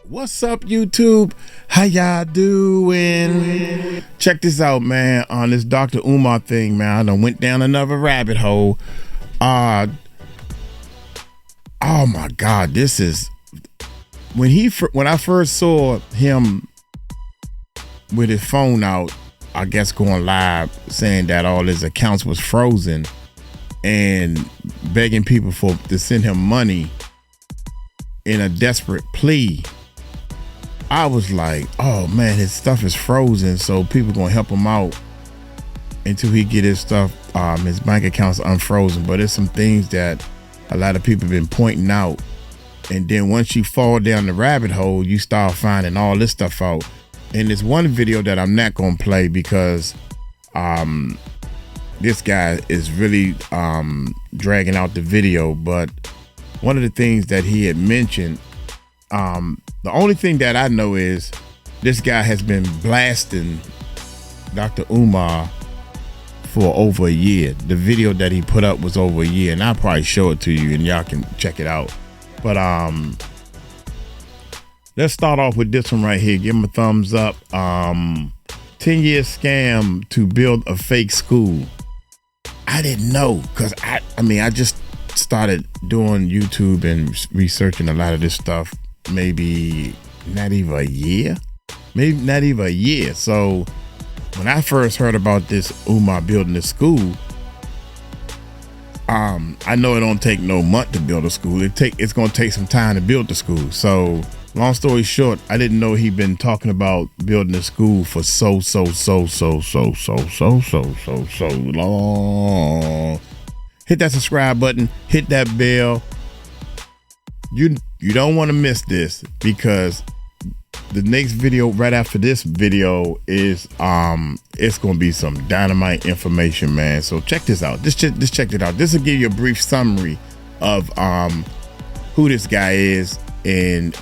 What's up, YouTube? How y'all doing? Check this out, man. On this Dr. Umar thing, man, I done went down another rabbit hole. Oh my God, this is when I first saw him with his phone out, I guess going live, saying that all his accounts was frozen and begging people to send him money in a desperate plea. I was like, oh man, his stuff is frozen, so people gonna help him out until he get his stuff, his bank account's unfrozen. But there's some things that a lot of people have been pointing out, and then once you fall down the rabbit hole, you start finding all this stuff out. And there's one video that I'm not gonna play because this guy is really dragging out the video. But one of the things that he had mentioned, the only thing that I know is this guy has been blasting Dr. Umar for over a year. The video that he put up was over a year, and I'll probably show it to you and y'all can check it out. But let's start off with this one right here. Give him a thumbs up. 10-year scam to build a fake school. I didn't know, because I just started doing YouTube and researching a lot of this stuff maybe not even a year. So when I first heard about this Umar building this school, I know it don't take no month to build a school. It's gonna take some time to build the school. So long story short, I didn't know he'd been talking about building a school for so long. Hit that subscribe button, hit that bell. You don't want to miss this, because the next video right after this video is it's gonna be some dynamite information, man. So check this out. Just check it out. This will give you a brief summary of who this guy is, and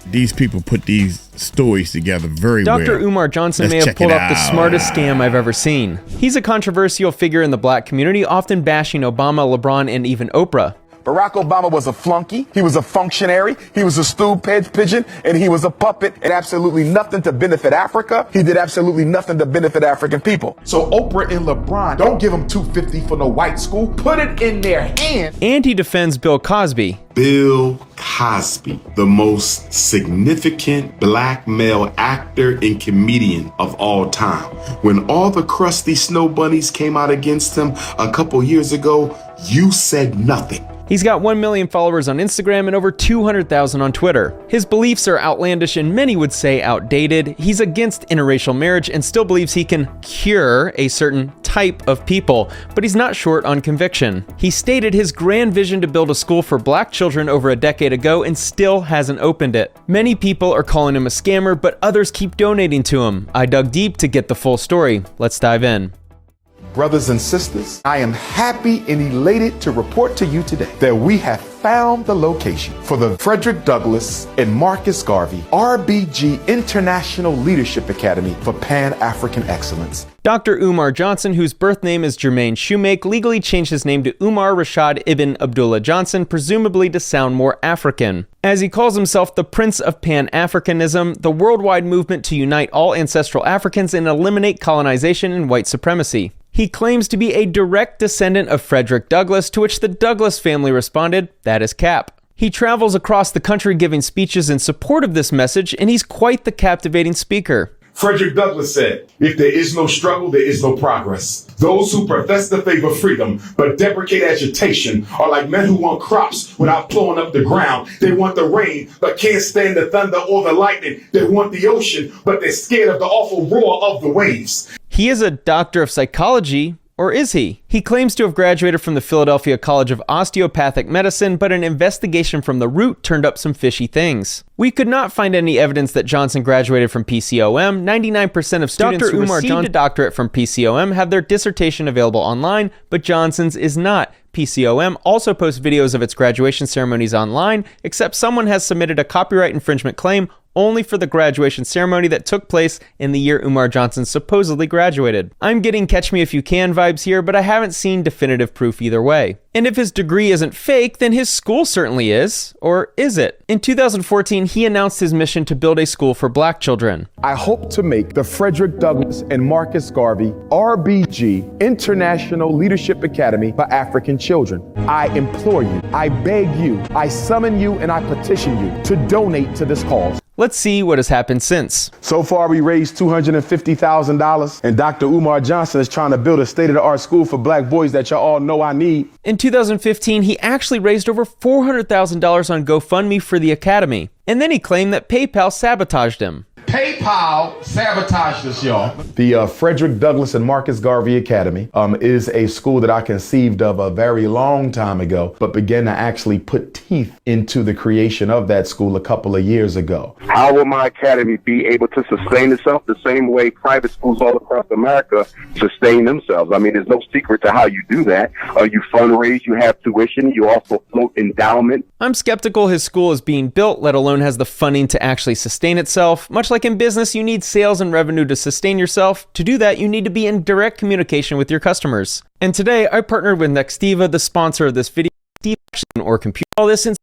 these people put these stories together very well. Dr. Umar Johnson may have pulled off the smartest scam I've ever seen. He's a controversial figure in the black community, often bashing Obama, LeBron, and even Oprah. Barack Obama was a flunky, he was a functionary, he was a stool pigeon, and he was a puppet, and absolutely nothing to benefit Africa. He did absolutely nothing to benefit African people. So Oprah and LeBron, don't give them $250 for no white school. Put it in their hands. And he defends Bill Cosby. Bill Cosby, the most significant black male actor and comedian of all time. When all the crusty snow bunnies came out against him a couple years ago, you said nothing. He's got 1 million followers on Instagram and over 200,000 on Twitter. His beliefs are outlandish and many would say outdated. He's against interracial marriage and still believes he can cure a certain type of people, but he's not short on conviction. He stated his grand vision to build a school for black children over a decade ago and still hasn't opened it. Many people are calling him a scammer, but others keep donating to him. I dug deep to get the full story. Let's dive in. Brothers and sisters, I am happy and elated to report to you today that we have found the location for the Frederick Douglass and Marcus Garvey RBG International Leadership Academy for Pan-African Excellence. Dr. Umar Johnson, whose birth name is Jermaine Shoemake, legally changed his name to Umar Rashad Ibn Abdullah Johnson, presumably to sound more African. As he calls himself the Prince of Pan-Africanism, the worldwide movement to unite all ancestral Africans and eliminate colonization and white supremacy. He claims to be a direct descendant of Frederick Douglass, to which the Douglass family responded, "That is cap." He travels across the country giving speeches in support of this message, and he's quite the captivating speaker. Frederick Douglass said, "If there is no struggle, there is no progress. Those who profess the favor of freedom but deprecate agitation are like men who want crops without plowing up the ground. They want the rain but can't stand the thunder or the lightning. They want the ocean but they're scared of the awful roar of the waves." He is a doctor of psychology, or is he? He claims to have graduated from the Philadelphia College of Osteopathic Medicine, but an investigation from the Root turned up some fishy things. We could not find any evidence that Johnson graduated from PCOM. 99% of students who received a doctorate from PCOM have their dissertation available online, but Johnson's is not. PCOM also posts videos of its graduation ceremonies online, except someone has submitted a copyright infringement claim only for the graduation ceremony that took place in the year Umar Johnson supposedly graduated. I'm getting Catch Me If You Can vibes here, but I haven't seen definitive proof either way. And if his degree isn't fake, then his school certainly is. Or is it? In 2014, he announced his mission to build a school for black children. I hope to make the Frederick Douglass and Marcus Garvey RBG International Leadership Academy for African Children. I implore you, I beg you, I summon you, and I petition you to donate to this cause. Let's see what has happened since. So far, we raised $250,000, and Dr. Umar Johnson is trying to build a state-of-the-art school for black boys that y'all all know I need. In 2015, he actually raised over $400,000 on GoFundMe for the academy. And then he claimed that PayPal sabotaged him. PayPal sabotaged us, y'all. The Frederick Douglass and Marcus Garvey Academy is a school that I conceived of a very long time ago, but began to actually put teeth into the creation of that school a couple of years ago. How will my academy be able to sustain itself the same way private schools all across America sustain themselves? I mean, there's no secret to how you do that. You fundraise, you have tuition, you also float endowment. I'm skeptical his school is being built, let alone has the funding to actually sustain itself. Much like in business, you need sales and revenue to sustain yourself. To do that, you need to be in direct communication with your customers. And today, I partnered with Nextiva, the sponsor of this video, or compute all this in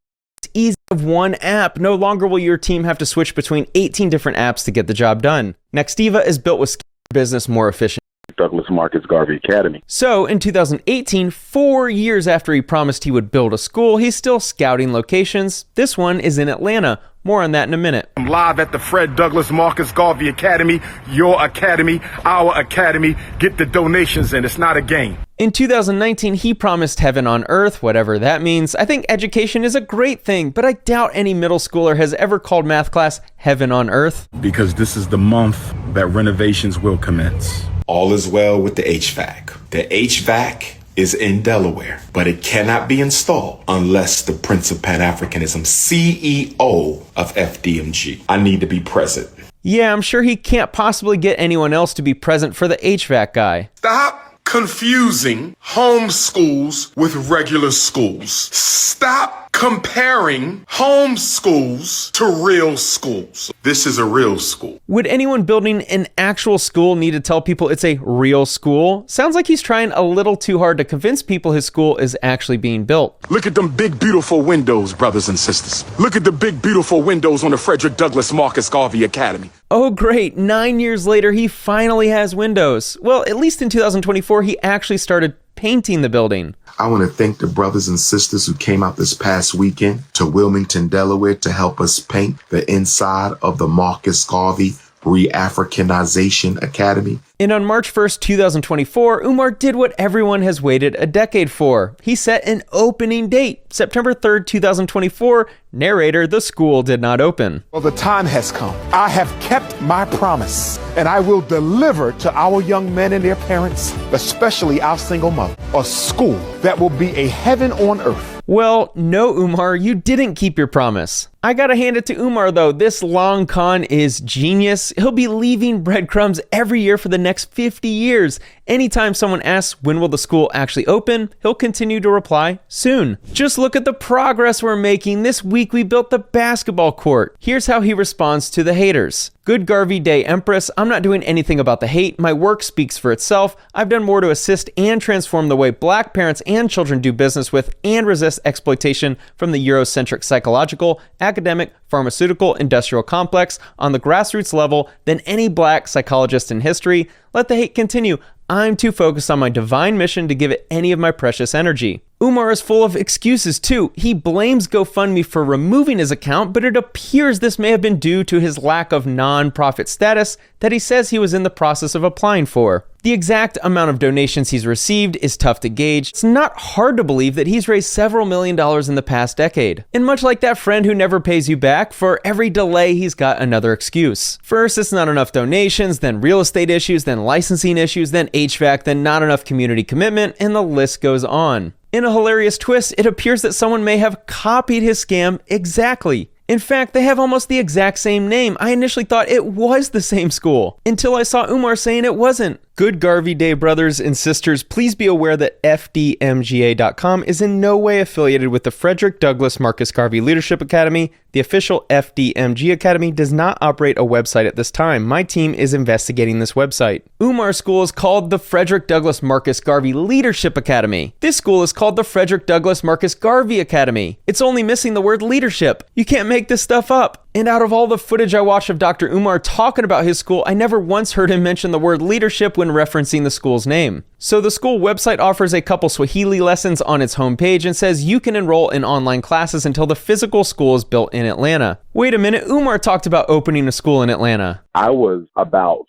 ease of one app. No longer will your team have to switch between 18 different apps to get the job done. Nextiva is built with business more efficient. Douglass Marcus Garvey Academy. So in 2018, 4 years after he promised he would build a school, he's still scouting locations. This one is in Atlanta. More on that in a minute. I'm live at the Fred Douglass Marcus Garvey Academy, your academy, our academy. Get the donations in. It's not a game. In 2019, he promised heaven on earth, whatever that means. I think education is a great thing, but I doubt any middle schooler has ever called math class heaven on earth. Because this is the month that renovations will commence. All is well with the HVAC. The HVAC is in Delaware, but it cannot be installed unless the Prince of Pan-Africanism, CEO of FDMG. I need to be present. Yeah, I'm sure he can't possibly get anyone else to be present for the HVAC guy. Stop confusing home schools with regular schools. Stop comparing home schools to real schools. This is a real school. Would anyone building an actual school need to tell people it's a real school? Sounds like he's trying a little too hard to convince people his school is actually being built. Look at them big, beautiful windows, brothers and sisters. Look at the big, beautiful windows on the Frederick Douglass Marcus Garvey Academy. Oh great, 9 years later he finally has windows. Well, at least in 2024 he actually started painting the building. I want to thank the brothers and sisters who came out this past weekend to Wilmington, Delaware to help us paint the inside of the Marcus Garvey Re-Africanization Academy. And on March 1st, 2024, Umar did what everyone has waited a decade for. He set an opening date, September 3rd, 2024. Narrator, the school did not open. Well, the time has come. I have kept my promise, and I will deliver to our young men and their parents, especially our single mother, a school that will be a heaven on earth. Well, no, Umar, you didn't keep your promise. I gotta hand it to Umar, though. This long con is genius. He'll be leaving breadcrumbs every year for the next 50 years. Anytime someone asks when will the school actually open, he'll continue to reply, soon. Just look at the progress we're making. This week we built the basketball court. Here's how he responds to the haters. Good Garvey Day, Empress. I'm not doing anything about the hate. My work speaks for itself. I've done more to assist and transform the way black parents and children do business with and resist exploitation from the Eurocentric psychological, academic, pharmaceutical, industrial complex on the grassroots level than any black psychologist in history. Let the hate continue. I'm too focused on my divine mission to give it any of my precious energy. Umar is full of excuses too. He blames GoFundMe for removing his account, but it appears this may have been due to his lack of non-profit status that he says he was in the process of applying for. The exact amount of donations he's received is tough to gauge. It's not hard to believe that he's raised several $1 million in the past decade. And much like that friend who never pays you back, for every delay he's got another excuse. First, it's not enough donations, then real estate issues, then licensing issues, then HVAC, then not enough community commitment, and the list goes on. In a hilarious twist, it appears that someone may have copied his scam exactly. In fact, they have almost the exact same name. I initially thought it was the same school until I saw Umar saying it wasn't. Good Garvey Day brothers and sisters, please be aware that FDMGA.com is in no way affiliated with the Frederick Douglass Marcus Garvey Leadership Academy. The official FDMG Academy does not operate a website at this time. My team is investigating this website. Umar's school is called the Frederick Douglass Marcus Garvey Leadership Academy. This school is called the Frederick Douglass Marcus Garvey Academy. It's only missing the word leadership. You can't make this stuff up. And out of all the footage I watched of Dr. Umar talking about his school, I never once heard him mention the word leadership when referencing the school's name. So the school website offers a couple Swahili lessons on its homepage and says you can enroll in online classes until the physical school is built in Atlanta. Wait a minute, Umar talked about opening a school in Atlanta. I was about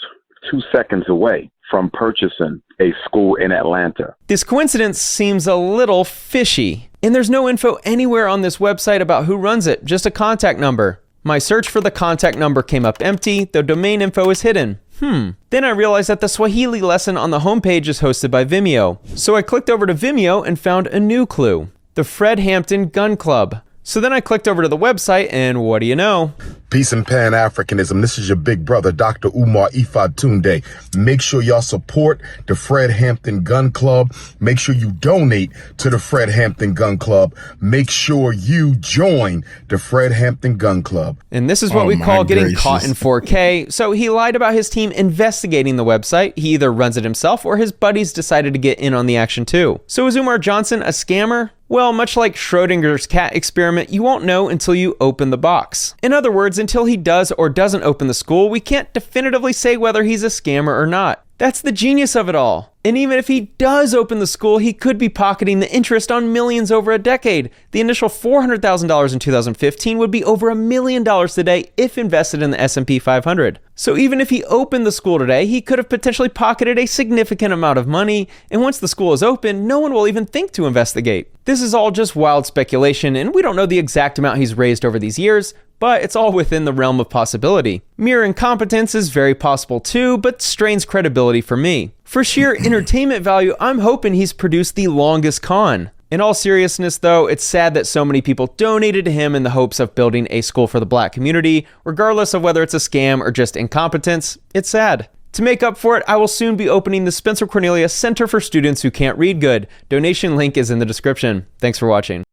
2 seconds away from purchasing a school in Atlanta. This coincidence seems a little fishy. And there's no info anywhere on this website about who runs it, just a contact number. My search for the contact number came up empty, the domain info is hidden. Then I realized that the Swahili lesson on the homepage is hosted by Vimeo. So I clicked over to Vimeo and found a new clue, the Fred Hampton Gun Club. So then I clicked over to the website and what do you know? Peace and Pan-Africanism. This is your big brother, Dr. Umar Ifatunde. Make sure y'all support the Fred Hampton Gun Club. Make sure you donate to the Fred Hampton Gun Club. Make sure you join the Fred Hampton Gun Club. And this is what we call getting caught in 4K. So he lied about his team investigating the website. He either runs it himself or his buddies decided to get in on the action too. So is Umar Johnson a scammer? Well, much like Schrodinger's cat experiment, you won't know until you open the box. In other words, until he does or doesn't open the school, we can't definitively say whether he's a scammer or not. That's the genius of it all. And even if he does open the school, he could be pocketing the interest on millions over a decade. The initial $400,000 in 2015 would be over $1 million today if invested in the S&P 500. So even if he opened the school today, he could have potentially pocketed a significant amount of money. And once the school is open, no one will even think to investigate. This is all just wild speculation, and we don't know the exact amount he's raised over these years, but it's all within the realm of possibility. Mere incompetence is very possible too, but strains credibility for me. For sheer entertainment value, I'm hoping he's produced the longest con. In all seriousness though, it's sad that so many people donated to him in the hopes of building a school for the black community, regardless of whether it's a scam or just incompetence. It's sad. To make up for it, I will soon be opening the Spencer Cornelius Center for Students Who Can't Read Good. Donation link is in the description. Thanks for watching.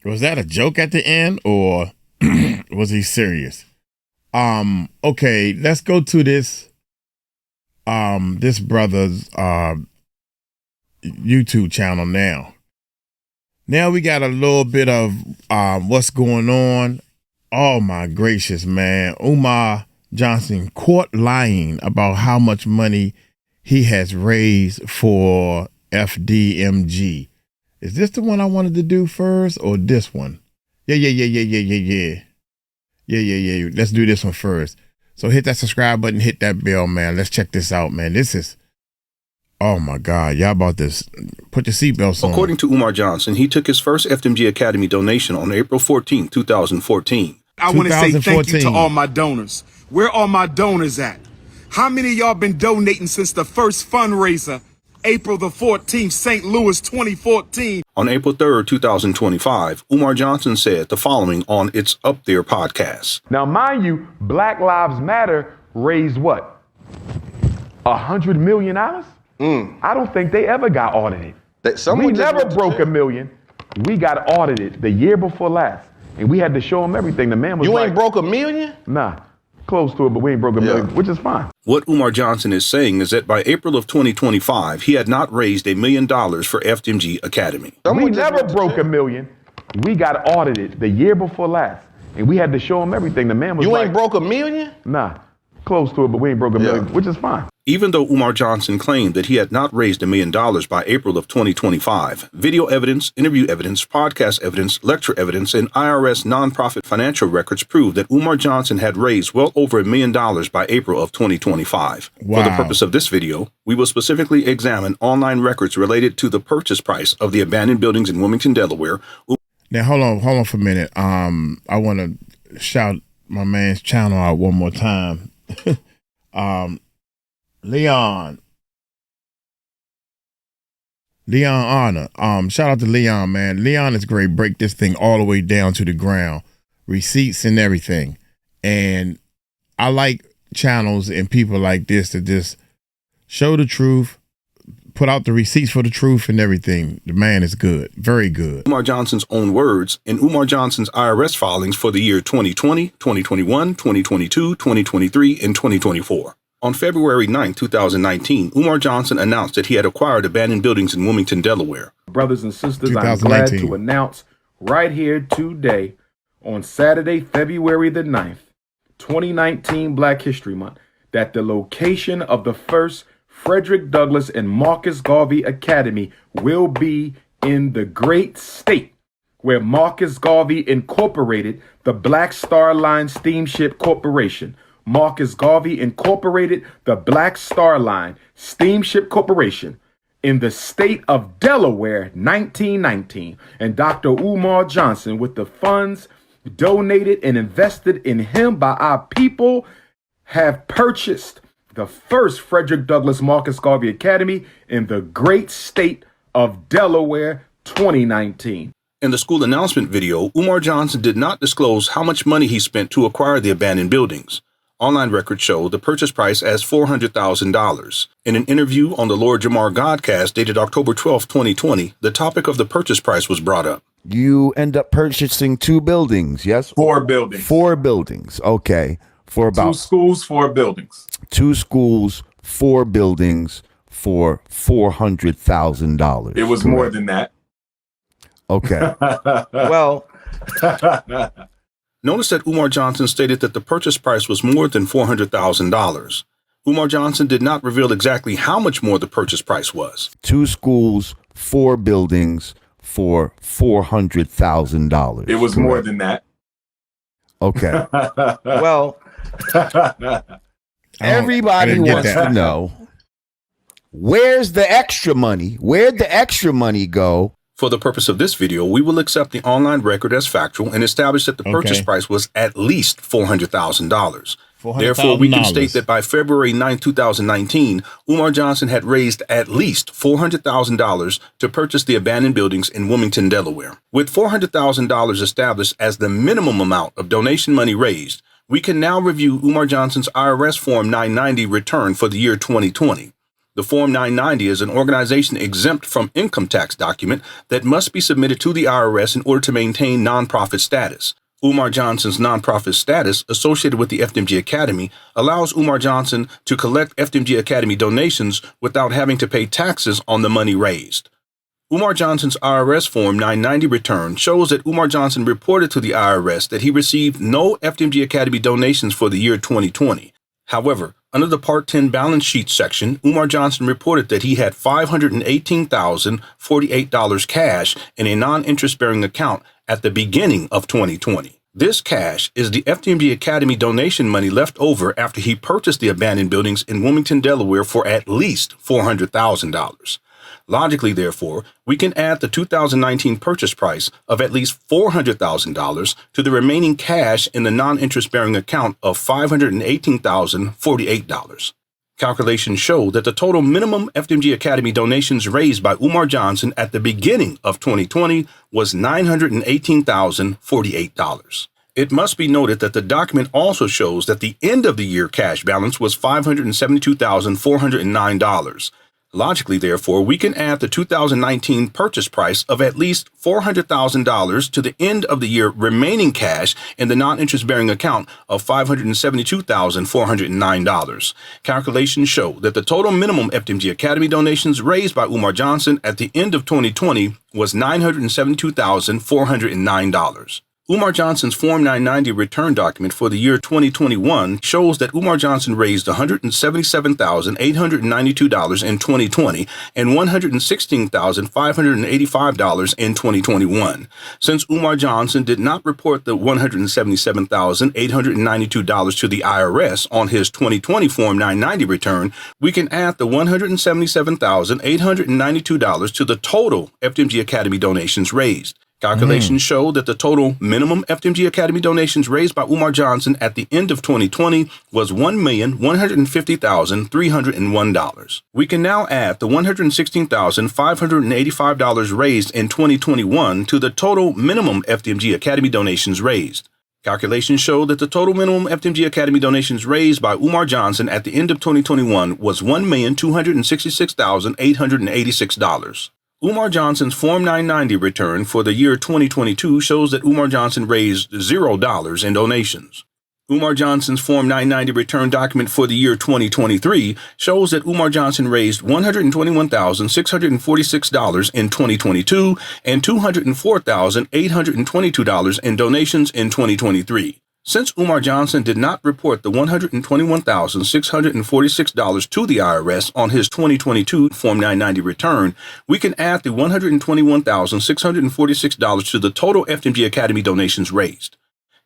Was that a joke at the end or was he serious? Okay, let's go to this this brother's YouTube channel now. Now we got a little bit of what's going on. Oh my gracious, man. Umar Johnson caught lying about how much money he has raised for FDMG. Is this the one I wanted to do first or this one? Yeah. Let's do this one first. So hit that subscribe button, hit that bell, man. Let's check this out, man. This is, oh my God, y'all about this. Put your seatbelts on. According to Umar Johnson, he took his first FDMG Academy donation on April 14, 2014. I want to say thank you to all my donors. Where are my donors at? How many of y'all been donating since the first fundraiser, April the 14th, St. Louis 2014? On April 3rd, 2025, Umar Johnson said the following on It's Up There podcast. Now, mind you, Black Lives Matter raised what? $100 million? I don't think they ever got audited. We never broke $1 million. We got audited the year before last. And we had to show him everything. The man was You ain't broke $1 million? Nah, close to it, but we ain't broke $1 million, which is fine. What Umar Johnson is saying is that by April of 2025, he had not raised $1 million for FDMG Academy. We never broke $1 million. We got audited the year before last. And we had to show him everything. The man was You ain't broke $1 million? Nah, close to it, but we ain't broke $1 million, which is fine. Even though Umar Johnson claimed that he had not raised $1 million by April of 2025, video evidence, interview evidence, podcast evidence, lecture evidence, and IRS nonprofit financial records prove that Umar Johnson had raised well over $1 million by April of 2025. Wow. For the purpose of this video, we will specifically examine online records related to the purchase price of the abandoned buildings in Wilmington, Delaware. Now, hold on for a minute. I want to shout my man's channel out one more time. Leon Honor. Shout out to Leon, man. Leon is great. Break this thing all the way down to the ground. receipts and everything. And I like channels and people like this to just show the truth, put out the receipts for the truth and everything. The man is good, very good. Umar Johnson's own words in Umar Johnson's IRS filings for the year 2020, 2021, 2022, 2023, and 2024. On February 9, 2019, Umar Johnson announced that he had acquired abandoned buildings in Wilmington, Delaware. Brothers and sisters, I'm glad to announce right here today on Saturday, February the 9th, 2019, Black History Month, that the location of the first Frederick Douglass and Marcus Garvey Academy will be in the great state where Marcus Garvey incorporated the Black Star Line Steamship Corporation. Marcus Garvey incorporated the Black Star Line Steamship Corporation in the state of Delaware, 1919. And Dr. Umar Johnson, with the funds donated and invested in him by our people, have purchased the first Frederick Douglass Marcus Garvey Academy in the great state of Delaware, 2019. In the school announcement video, Umar Johnson did not disclose how much money he spent to acquire the abandoned buildings. Online records show the purchase price as $400,000. In an interview on the Lord Jamar Godcast dated October 12, 2020, the topic of the purchase price was brought up. You end up purchasing 2 buildings, yes? 4 buildings. 4 buildings, okay. For about 2 schools, 4 buildings. 2 schools, 4 buildings for $400,000. It was more than that. Okay. Well, notice that Umar Johnson stated that the purchase price was more than $400,000. Umar Johnson did not reveal exactly how much more the purchase price was. 2 schools, 4 buildings for $400,000. It was more than that. Okay. Well, everybody wants to know, where's the extra money? Where'd the extra money go? For the purpose of this video, we will accept the online record as factual and establish that the purchase price was at least $400,000. Therefore, we can state that by February 9, 2019, Umar Johnson had raised at least $400,000 to purchase the abandoned buildings in Wilmington, Delaware. With $400,000 established as the minimum amount of donation money raised, we can now review Umar Johnson's IRS Form 990 return for the year 2020. The Form 990 is an organization exempt from income tax document that must be submitted to the IRS in order to maintain nonprofit status. Umar Johnson's nonprofit status associated with the FDMG Academy allows Umar Johnson to collect FDMG Academy donations without having to pay taxes on the money raised. Umar Johnson's IRS Form 990 return shows that Umar Johnson reported to the IRS that he received no FDMG Academy donations for the year 2020. However, under the Part 10 balance sheet section, Umar Johnson reported that he had $518,048 cash in a non-interest-bearing account at the beginning of 2020. This cash is the FDMG Academy donation money left over after he purchased the abandoned buildings in Wilmington, Delaware for at least $400,000. Logically, therefore, we can add the 2019 purchase price of at least $400,000 to the remaining cash in the non-interest-bearing account of $518,048. Calculations show that the total minimum FDMG Academy donations raised by Umar Johnson at the beginning of 2020 was $918,048. It must be noted that the document also shows that the end of the year cash balance was $572,409. Logically, therefore, we can add the 2019 purchase price of at least $400,000 to the end of the year remaining cash in the non-interest-bearing account of $572,409. Calculations show that the total minimum FDMG Academy donations raised by Umar Johnson at the end of 2020 was $972,409. Umar Johnson's Form 990 return document for the year 2021 shows that Umar Johnson raised $177,892 in 2020 and $116,585 in 2021. Since Umar Johnson did not report the $177,892 to the IRS on his 2020 Form 990 return, we can add the $177,892 to the total FDMG Academy donations raised. Calculations show that the total minimum FDMG Academy donations raised by Umar Johnson at the end of 2020 was $1,150,301. We can now add the $116,585 raised in 2021 to the total minimum FDMG Academy donations raised. Calculations show that the total minimum FDMG Academy donations raised by Umar Johnson at the end of 2021 was $1,266,886. Umar Johnson's Form 990 return for the year 2022 shows that Umar Johnson raised $0 in donations. Umar Johnson's Form 990 return document for the year 2023 shows that Umar Johnson raised $121,646 in 2022 and $204,822 in donations in 2023. Since Umar Johnson did not report the $121,646 to the IRS on his 2022 Form 990 return, we can add the $121,646 to the total FDMG Academy donations raised.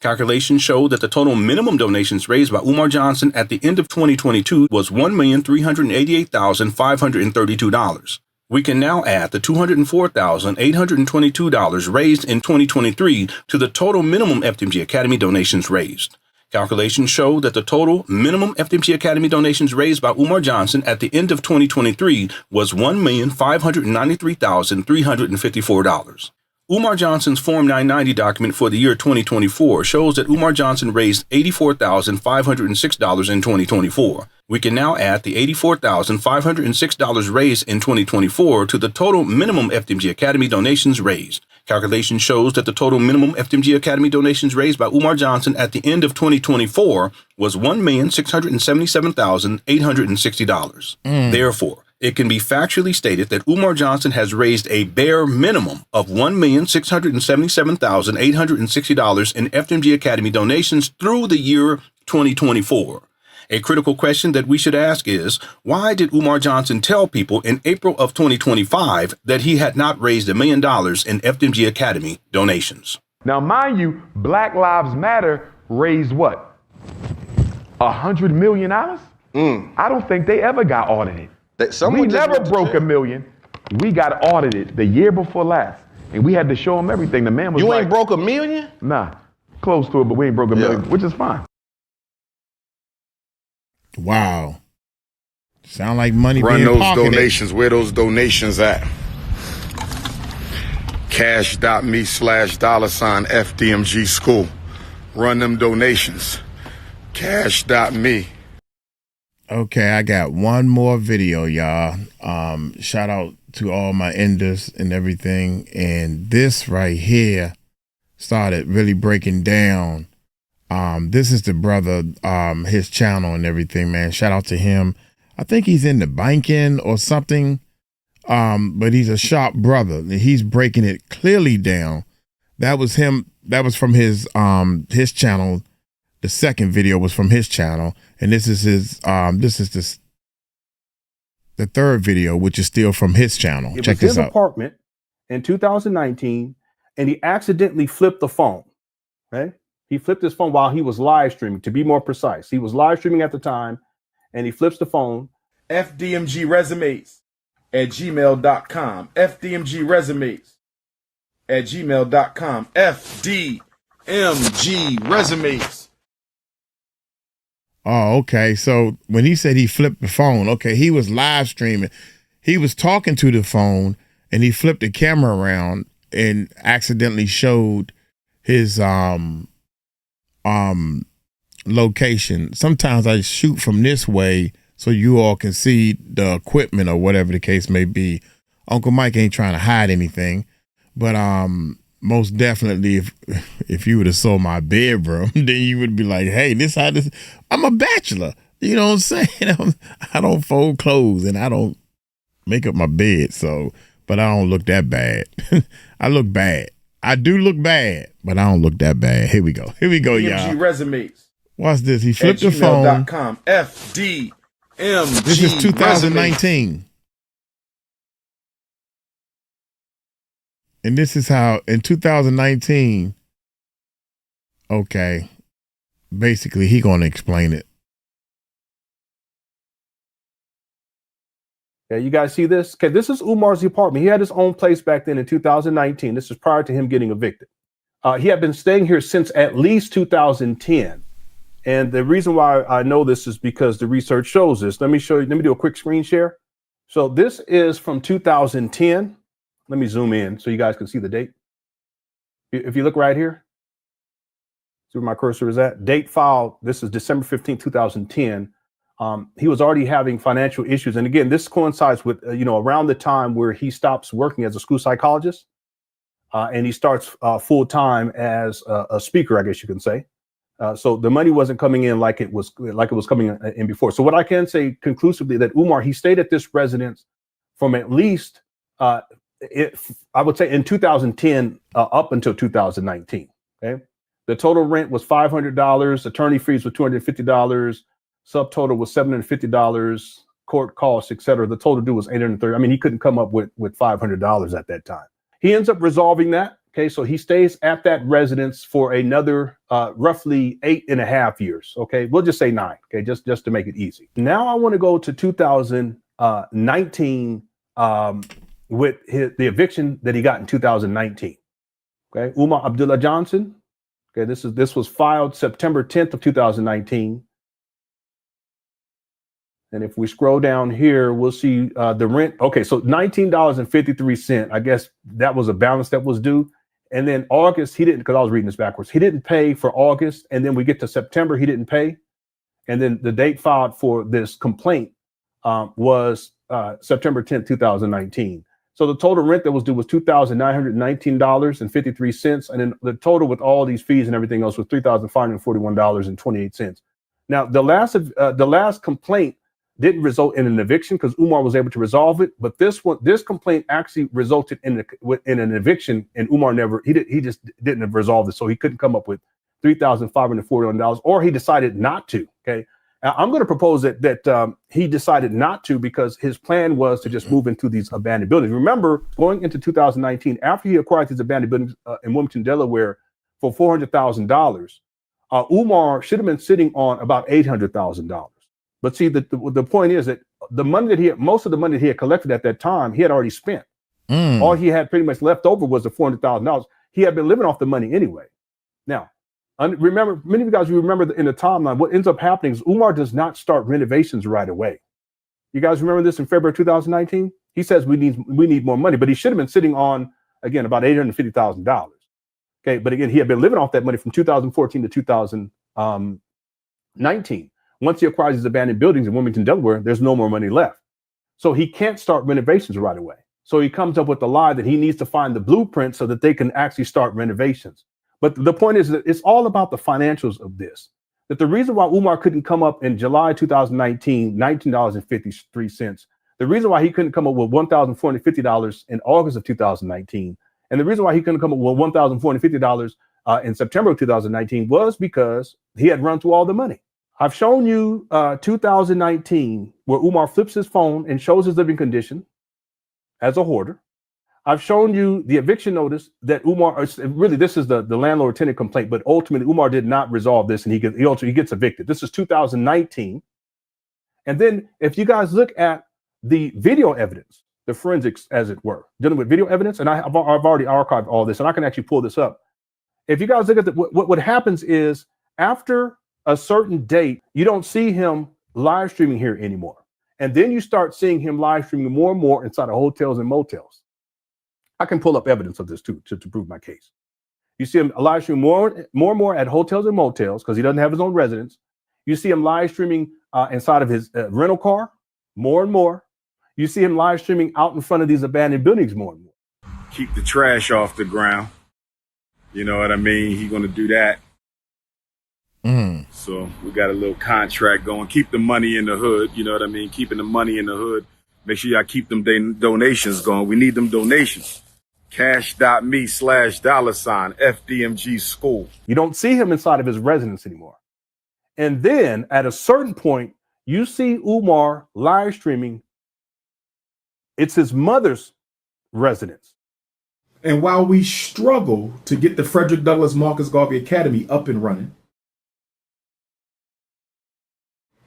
Calculations show that the total minimum donations raised by Umar Johnson at the end of 2022 was $1,388,532. We can now add the $204,822 raised in 2023 to the total minimum FDMG Academy donations raised. Calculations show that the total minimum FDMG Academy donations raised by Umar Johnson at the end of 2023 was $1,593,354. Umar Johnson's Form 990 document for the year 2024 shows that Umar Johnson raised $84,506 in 2024. We can now add the $84,506 raised in 2024 to the total minimum FDMG Academy donations raised. Calculation shows that the total minimum FDMG Academy donations raised by Umar Johnson at the end of 2024 was $1,677,860. Therefore, it can be factually stated that Umar Johnson has raised a bare minimum of $1,677,860 in FDMG Academy donations through the year 2024. A critical question that we should ask is, why did Umar Johnson tell people in April of 2025 that he had not raised $1 million in FDMG Academy donations? Now, mind you, Black Lives Matter raised what? $100 million? I don't think they ever got audited. We never broke $1 million. We got audited the year before last, and we had to show him everything. The man was You like, ain't broke $1 million? Nah, close to it, but we ain't broke $1 million, which is fine. Wow. Sound like money Run being those pocketed. donations. Where those donations at? Cash.me/$FDMG school. Run them donations. Cash.me. Okay, I got one more video, y'all. Shout out to all my enders and everything. And this right here started really breaking down. This is the brother, his channel and everything, man. Shout out to him. I think he's in the banking or something. But he's a sharp brother. He's breaking it clearly down. That was him. That was from his channel. The second video was from his channel, and this is the third video, which is still from his channel. Check this out. It was his apartment in 2019, and he accidentally flipped the phone. Okay, he flipped his phone while he was live streaming. To be more precise, he was live streaming at the time, and he flips the phone. FDMG resumes at gmail.com. FDMG resumes at gmail.com. FDMG resumes. Oh, okay. So when he said he flipped the phone, okay, he was live streaming. He was talking to the phone and he flipped the camera around and accidentally showed his location. Sometimes I shoot from this way so you all can see the equipment or whatever the case may be. Uncle Mike ain't trying to hide anything, but most definitely, if you would have saw my bedroom, then you would be like, hey, this how this. I'm a bachelor. You know what I'm saying? I don't fold clothes and I don't make up my bed. So, but I don't look that bad. I look bad. I do look bad, but I don't look that bad. Here we go. Here we go, y'all. FDMG resumes. Watch this. He flipped the phone. FDMG. This is 2019. And this is how in 2019, okay, basically he gonna explain it. Yeah, you guys see this? Okay, this is Umar's apartment. He had his own place back then in 2019. This is prior to him getting evicted. He had been staying here since at least 2010. And the reason why I know this is because the research shows this. Let me show you. Let me do a quick screen share. So this is from 2010. Let me zoom in so you guys can see the date. If you look right here. See where my cursor is at? Date filed. This is December 15, 2010. He was already having financial issues. And again, this coincides with, around the time where he stops working as a school psychologist and he starts full time as a speaker, I guess you can say. So the money wasn't coming in like it was coming in before. So what I can say conclusively that Umar, he stayed at this residence from at least, I would say in 2010 up until 2019. Okay. The total rent was $500. Attorney fees were $250. Subtotal was $750. Court costs, etc. The total due was $830. I mean, he couldn't come up with $500 at that time. He ends up resolving that. Okay, so he stays at that residence for another roughly 8.5 years. Okay, we'll just say 9. Okay, just to make it easy. Now I want to go to 2019 with the eviction that he got in 2019. Okay, Umar Abdullah Johnson. Okay, this was filed September 10th of 2019. And if we scroll down here, we'll see the rent. Okay, so $19.53. I guess that was a balance that was due. And then August, he didn't, because I was reading this backwards. He didn't pay for August. And then we get to September, he didn't pay. And then the date filed for this complaint was September 10th, 2019. So the total rent that was due was $2,919.53. And then the total with all these fees and everything else was $3,541.28. Now, the last complaint didn't result in an eviction because Umar was able to resolve it. But this complaint actually resulted in an eviction, and Umar he just didn't resolve it. So he couldn't come up with $3,541, or he decided not to. Okay. I'm going to propose that he decided not to because his plan was to just move into these abandoned buildings. Remember, going into 2019, after he acquired these abandoned buildings in Wilmington, Delaware for $400,000, Umar should have been sitting on about $800,000. But see, the point is that most of the money that he had collected at that time, he had already spent. All he had pretty much left over was the $400,000. He had been living off the money anyway. Now, remember, many of you guys, you remember in the timeline, what ends up happening is Umar does not start renovations right away. You guys remember this in February 2019? He says we need more money, but he should have been sitting on, again, about $850,000. Okay, but again, he had been living off that money from 2014 to 2019. Once he acquires his abandoned buildings in Wilmington, Delaware, there's no more money left. So he can't start renovations right away. So he comes up with the lie that he needs to find the blueprint so that they can actually start renovations. But the point is that it's all about the financials of this. That the reason why Umar couldn't come up in July 2019, $19.53, the reason why he couldn't come up with $1,450 in August of 2019, and the reason why he couldn't come up with $1,450 in September of 2019 was because he had run through all the money. I've shown you 2019 where Umar flips his phone and shows his living condition as a hoarder. I've shown you the eviction notice that Umar, really this is the landlord-tenant complaint, but ultimately Umar did not resolve this and he gets evicted. This is 2019. And then if you guys look at the video evidence, the forensics, as it were, dealing with video evidence, and I've already archived all this and I can actually pull this up. If you guys look at what happens is after a certain date, you don't see him live streaming here anymore. And then you start seeing him live streaming more and more inside of hotels and motels. I can pull up evidence of this too, to prove my case. You see him live streaming more and more at hotels and motels because he doesn't have his own residence. You see him live streaming inside of his rental car more and more. You see him live streaming out in front of these abandoned buildings more and more. Keep the trash off the ground. You know what I mean? He's going to do that. So we got a little contract going. Keep the money in the hood. You know what I mean? Keeping the money in the hood. Make sure y'all keep them donations going. We need them donations. Cash.me/$FDMG school. You don't see him inside of his residence anymore. And then at a certain point, you see Umar live streaming. It's his mother's residence. And while we struggle to get the Frederick Douglass Marcus Garvey Academy up and running,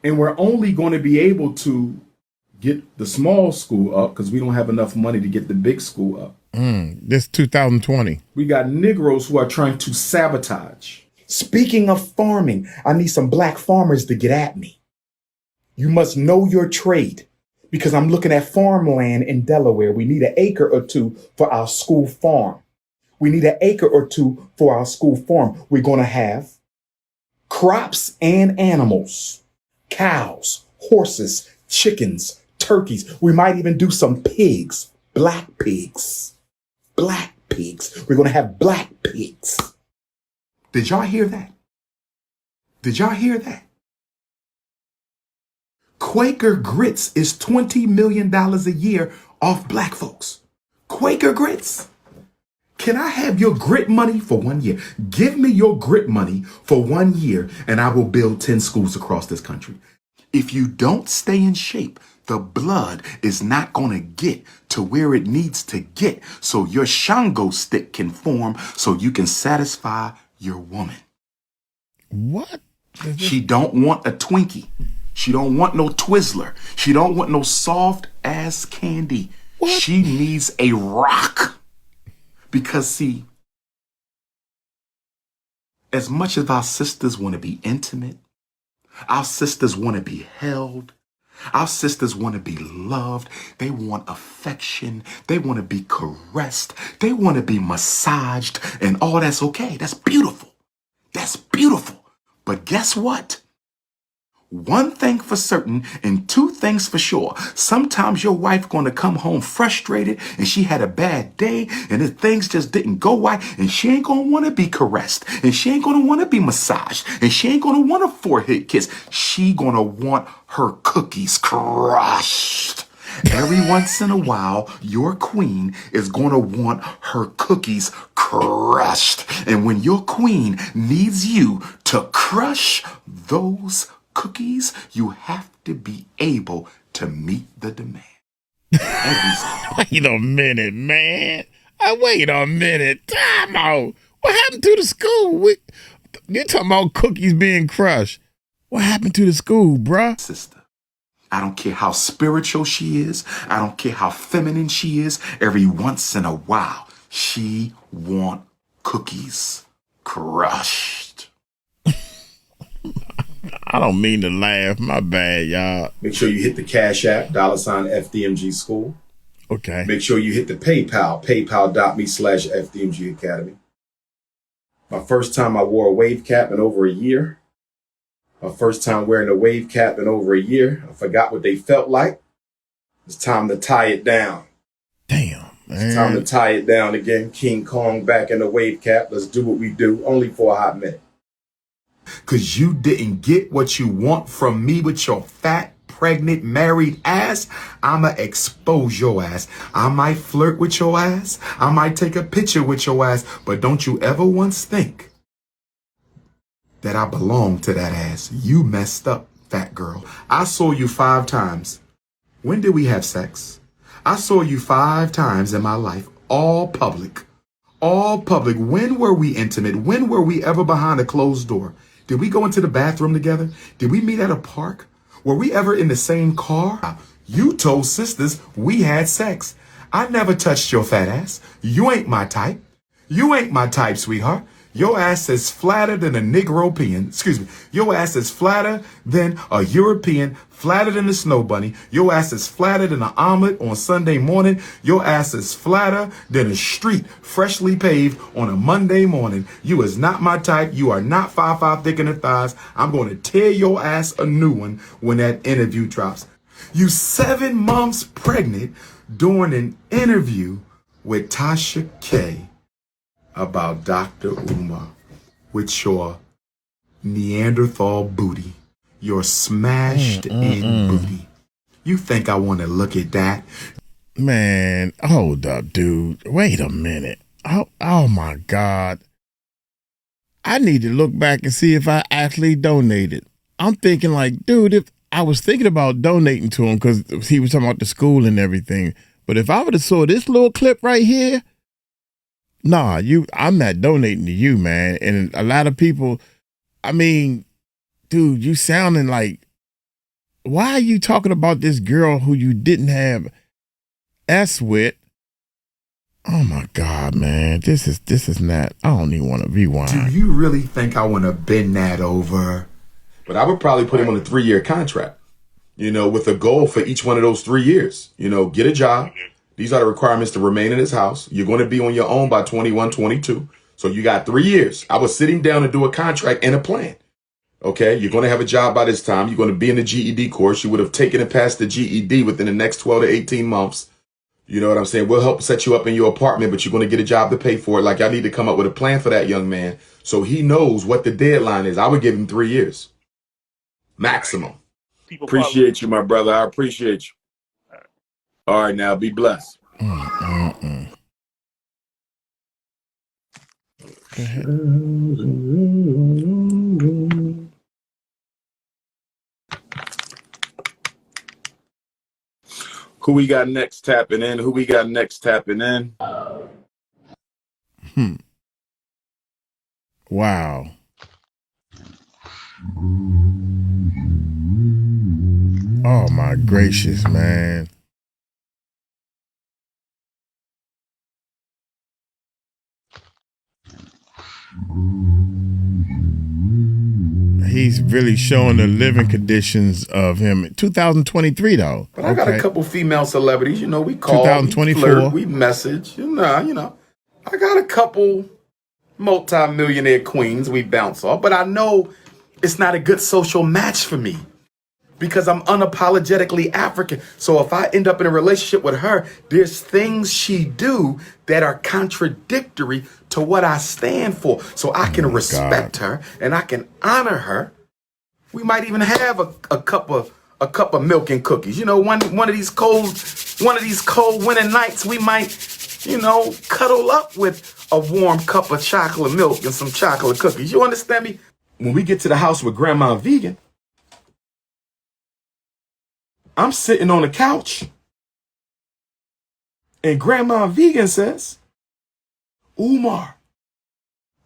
and we're only going to be able to get the small school up because we don't have enough money to get the big school up. This 2020. We got Negroes who are trying to sabotage. Speaking of farming, I need some black farmers to get at me. You must know your trade because I'm looking at farmland in Delaware. We need an acre or two for our school farm. We need an acre or two for our school farm. We're going to have crops and animals, cows, horses, chickens, turkeys. We might even do some pigs, black pigs. Black pigs. We're going to have black pigs. Did y'all hear that? Did y'all hear that? Quaker Grits is $20 million a year off black folks. Quaker Grits. Can I have your grit money for 1 year? Give me your grit money for 1 year and I will build 10 schools across this country. If you don't stay in shape, the blood is not going to get to where it needs to get so your Shango stick can form so you can satisfy your woman. What? She don't want a Twinkie. She don't want no Twizzler. She don't want no soft ass candy. What? She needs a rock. Because see, as much as our sisters want to be intimate, our sisters want to be held, our sisters want to be loved, they want affection, they want to be caressed, they want to be massaged, and all that's okay. That's beautiful. That's beautiful. But guess what? One thing for certain and two things for sure. Sometimes your wife gonna come home frustrated and she had a bad day and the things just didn't go right and she ain't gonna wanna be caressed and she ain't gonna wanna be massaged and she ain't gonna want a forehead kiss. She gonna want her cookies crushed. Every once in a while, your queen is gonna want her cookies crushed. And when your queen needs you to crush those cookies, you have to be able to meet the demand. Wait a minute, man. Wait a minute. Time out. What happened to the school? You're talking about cookies being crushed. What happened to the school, bruh? Sister, I don't care how spiritual she is. I don't care how feminine she is. Every once in a while, she want cookies crushed. I don't mean to laugh. My bad, y'all. Make sure you hit the Cash App, $ FDMG School. Okay. Make sure you hit the PayPal, paypal.me/FDMG Academy. My first time I wore a wave cap in over a year. My first time wearing a wave cap in over a year. I forgot what they felt like. It's time to tie it down. Damn, man. It's time to tie it down again. King Kong back in the wave cap. Let's do what we do, only for a hot minute. Cause you didn't get what you want from me with your fat, pregnant, married ass. I'ma expose your ass. I might flirt with your ass. I might take a picture with your ass. But don't you ever once think that I belong to that ass. You messed up, fat girl. I saw you 5 times. When did we have sex? I saw you 5 times in my life, all public. All public. When were we intimate? When were we ever behind a closed door? Did we go into the bathroom together? Did we meet at a park? Were we ever in the same car? You told sisters we had sex. I never touched your fat ass. You ain't my type. You ain't my type, sweetheart. Your ass is flatter than a Negropean. Excuse me. Your ass is flatter than a European, flatter than a snow bunny. Your ass is flatter than an omelet on Sunday morning. Your ass is flatter than a street freshly paved on a Monday morning. You is not my type. You are not 5'5" thick in the thighs. I'm going to tear your ass a new one when that interview drops. You 7 months pregnant during an interview with Tasha K about Dr. Umar with your Neanderthal booty, your smashed in booty. You think I want to look at that? Man, hold up, dude. Wait a minute. Oh my God. I need to look back and see if I actually donated. I'm thinking like, dude, if I was thinking about donating to him because he was talking about the school and everything. But if I would have saw this little clip right here, nah, I'm not donating to you, man. And a lot of people, I mean, dude, you sounding like, why are you talking about this girl who you didn't have S with? Oh my God, man. This is not, I don't even want to rewind. Do you really think I want to bend that over? But I would probably put him on a 3-year contract, with a goal for each one of those 3 years. Get a job. These are the requirements to remain in his house. You're going to be on your own by 21, 22. So you got 3 years. I would sit him down and do a contract and a plan. Okay, you're going to have a job by this time. You're going to be in the GED course. You would have taken and passed the GED within the next 12 to 18 months. You know what I'm saying? We'll help set you up in your apartment, but you're going to get a job to pay for it. Like, I need to come up with a plan for that young man so he knows what the deadline is. I would give him 3 years. Maximum. Appreciate you, my brother. I appreciate you. All right, now be blessed. Go ahead. Who we got next tapping in? Who we got next tapping in? Wow. Oh my gracious, man. He's really showing the living conditions of him. 2023 though. But I got a couple female celebrities. You know, we call, 2024. we flirt, we message. You know, I got a couple multi-millionaire queens we bounce off. But I know it's not a good social match for me because I'm unapologetically African. So if I end up in a relationship with her, there's things she do that are contradictory to what I stand for. So I can respect her and I can honor her. We might even have a cup of milk and cookies. You know, one of these cold winter nights, we might, you know, cuddle up with a warm cup of chocolate milk and some chocolate cookies. You understand me? When we get to the house with Grandma Vegan, I'm sitting on the couch and Grandma Vegan says, Umar,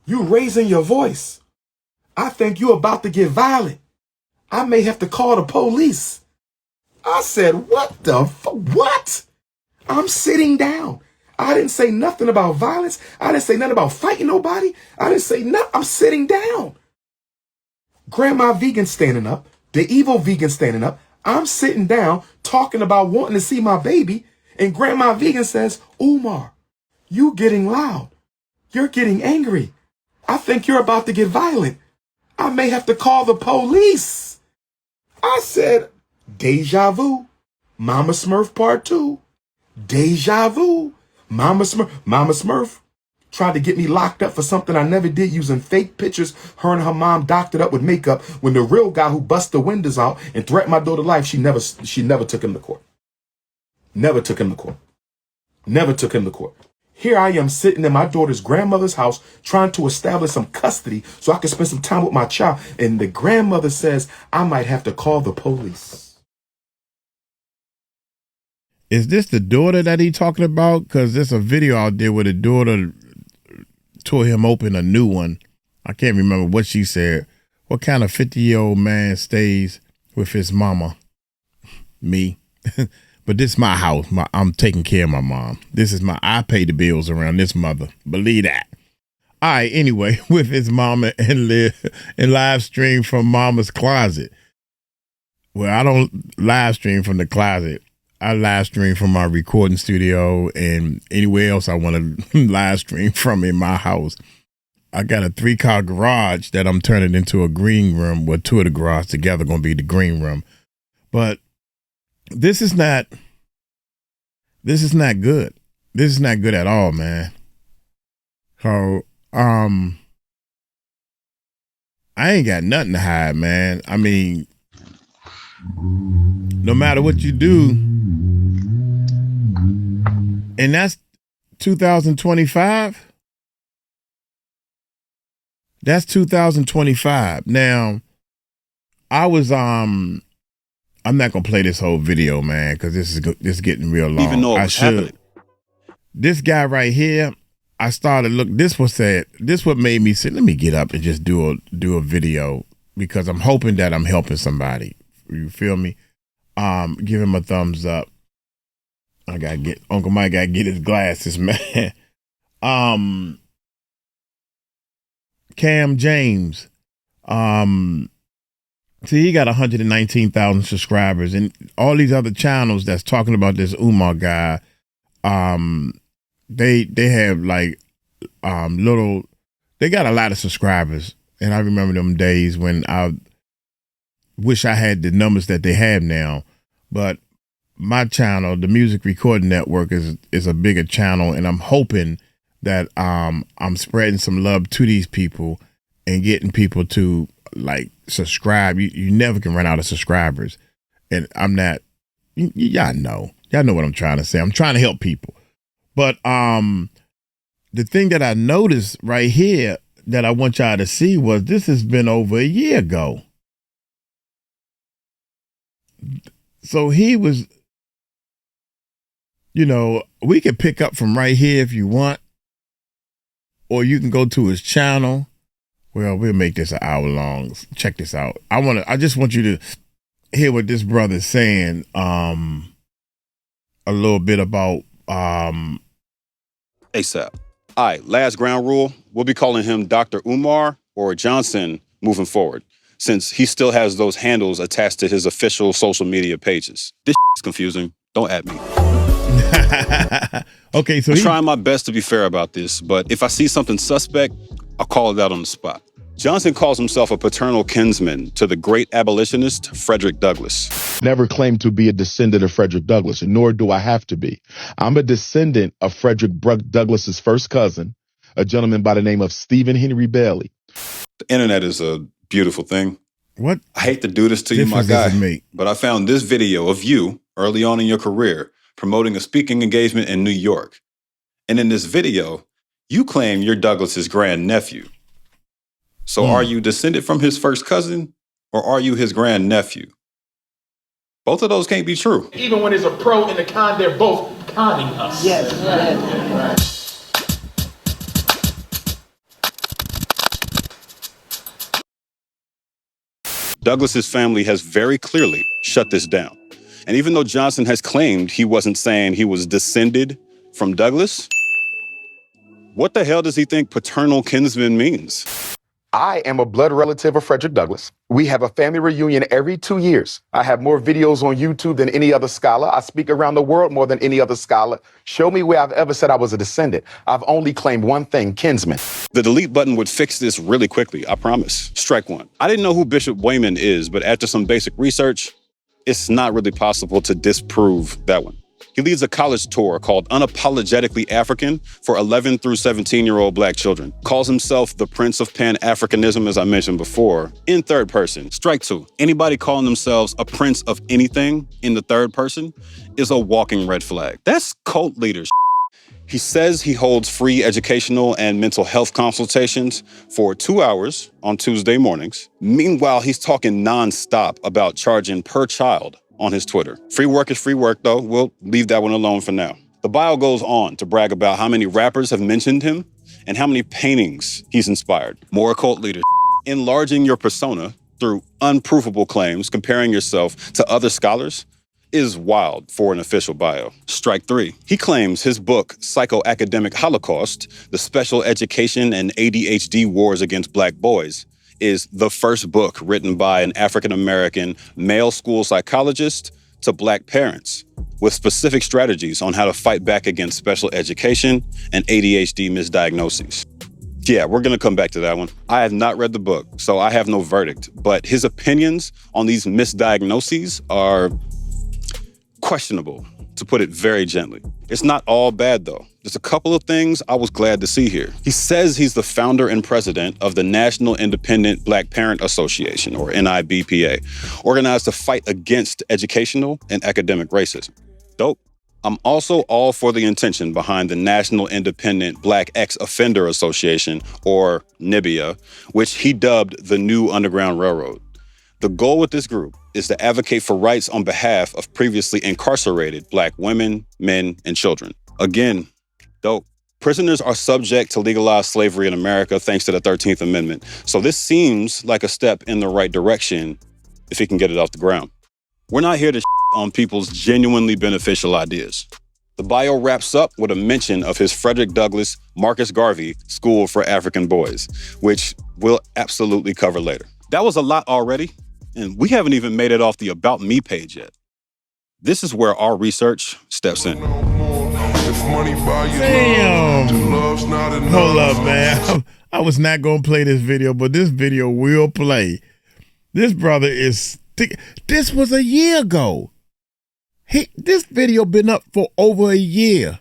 you raising your voice. I think you're about to get violent. I may have to call the police. I said, what? I'm sitting down. I didn't say nothing about violence. I didn't say nothing about fighting nobody. I didn't say nothing. I'm sitting down. Grandma Vegan standing up. The evil vegan standing up. I'm sitting down talking about wanting to see my baby. And Grandma Vegan says, Umar, you getting loud. You're getting angry. I think you're about to get violent. I may have to call the police. I said, deja vu. Mama Smurf part 2. Deja vu. Mama Smurf tried to get me locked up for something I never did using fake pictures her and her mom doctored up with makeup when the real guy who bust the windows out and threatened my daughter's life, she never took him to court. Never took him to court. Never took him to court. Here I am sitting in my daughter's grandmother's house trying to establish some custody so I can spend some time with my child. And the grandmother says I might have to call the police. Is this the daughter that he talking about? Because there's a video out there where the daughter tore him open a new one. I can't remember what she said. What kind of 50-year-old man stays with his mama? Me. But this is my house. I'm taking care of my mom. I pay the bills around this mother. Believe that. All right, anyway, with his mama and live stream from mama's closet. Well, I don't live stream from the closet. I live stream from my recording studio and anywhere else I want to live stream from in my house. I got a 3-car garage that I'm turning into a green room. Well, 2 of the garage together going to be the green room. But this is not good. This is not good at all, man. So, I ain't got nothing to hide, man. I mean, no matter what you do, and that's 2025. That's 2025. Now, I was I'm not gonna play this whole video, man, because this is getting real long. Even though it was happening. This guy right here, I started this what made me say, let me get up and just do a video because I'm hoping that I'm helping somebody. You feel me? Give him a thumbs up. Uncle Mike gotta get his glasses, man. Cam James. See, he got 119,000 subscribers, and all these other channels that's talking about this Umar guy, they have like they got a lot of subscribers, And I remember them days when I wish I had the numbers that they have now. But my channel, the Music Recording Network, is a bigger channel, and I'm hoping that I'm spreading some love to these people and getting people to like subscribe. You never can run out of subscribers, and I'm not. Y'all know what I'm trying to say. I'm trying to help people, but the thing that I noticed right here that I want y'all to see was this has been over a year ago. So he was, we could pick up from right here if you want, or you can go to his channel. Well, we'll make this an hour long. Check this out. I just want you to hear what this brother's saying, a little bit about, ASAP. All right, last ground rule. We'll be calling him Dr. Umar or Johnson moving forward, since he still has those handles attached to his official social media pages. This is confusing. Don't at me. Okay, so I'm trying my best to be fair about this, but if I see something suspect, I'll call it out on the spot. Johnson calls himself a paternal kinsman to the great abolitionist Frederick Douglass. Never claimed to be a descendant of Frederick Douglass, nor do I have to be. I'm a descendant of Frederick Douglass's first cousin, a gentleman by the name of Stephen Henry Bailey. The internet is a beautiful thing. What? I hate to do this to you, my guy, but I found this video of you early on in your career promoting a speaking engagement in New York. And in this video, you claim you're Douglass's grandnephew. So are you descended from his first cousin, or are you his grandnephew? Both of those can't be true. Even when there's a pro and a con, they're both conning us. Yes. Douglass's family has very clearly shut this down. And even though Johnson has claimed he wasn't saying he was descended from Douglass, what the hell does he think paternal kinsman means? I am a blood relative of Frederick Douglass. We have a family reunion every 2 years. I have more videos on YouTube than any other scholar. I speak around the world more than any other scholar. Show me where I've ever said I was a descendant. I've only claimed one thing, kinsman. The delete button would fix this really quickly, I promise. Strike one. I didn't know who Bishop Wayman is, but after some basic research, it's not really possible to disprove that one. He leads a college tour called Unapologetically African for 11 through 17-year-old black children. Calls himself the Prince of Pan-Africanism, as I mentioned before, in third person. Strike two. Anybody calling themselves a prince of anything in the third person is a walking red flag. That's cult leader. He says he holds free educational and mental health consultations for 2 hours on Tuesday mornings. Meanwhile, he's talking nonstop about charging per child on his Twitter. Free work is free work, though. We'll leave that one alone for now. The bio goes on to brag about how many rappers have mentioned him and how many paintings he's inspired. More occult leaders. Enlarging your persona through unprovable claims, comparing yourself to other scholars, is wild for an official bio. Strike three. He claims his book, Psychoacademic Holocaust, The Special Education and ADHD Wars Against Black Boys, is the first book written by an African-American male school psychologist to black parents with specific strategies on how to fight back against special education and ADHD misdiagnoses. Yeah, we're gonna come back to that one. I have not read the book, so I have no verdict, but his opinions on these misdiagnoses are questionable, to put it very gently. It's not all bad, though. There's a couple of things I was glad to see here. He says he's the founder and president of the National Independent Black Parent Association, or NIBPA, organized to fight against educational and academic racism. Dope. I'm also all for the intention behind the National Independent Black Ex-Offender Association, or NIBIA, which he dubbed the New Underground Railroad. The goal with this group is to advocate for rights on behalf of previously incarcerated black women, men, and children. Again, dope. Prisoners are subject to legalized slavery in America thanks to the 13th Amendment. So this seems like a step in the right direction if he can get it off the ground. We're not here to on people's genuinely beneficial ideas. The bio wraps up with a mention of his Frederick Douglass Marcus Garvey School for African Boys, which we'll absolutely cover later. That was a lot already, and we haven't even made it off the About Me page yet. This is where our research steps in. Damn. Hold up, man. I was not going to play this video, but this video will play. This brother is... This was a year ago. This video been up for over a year.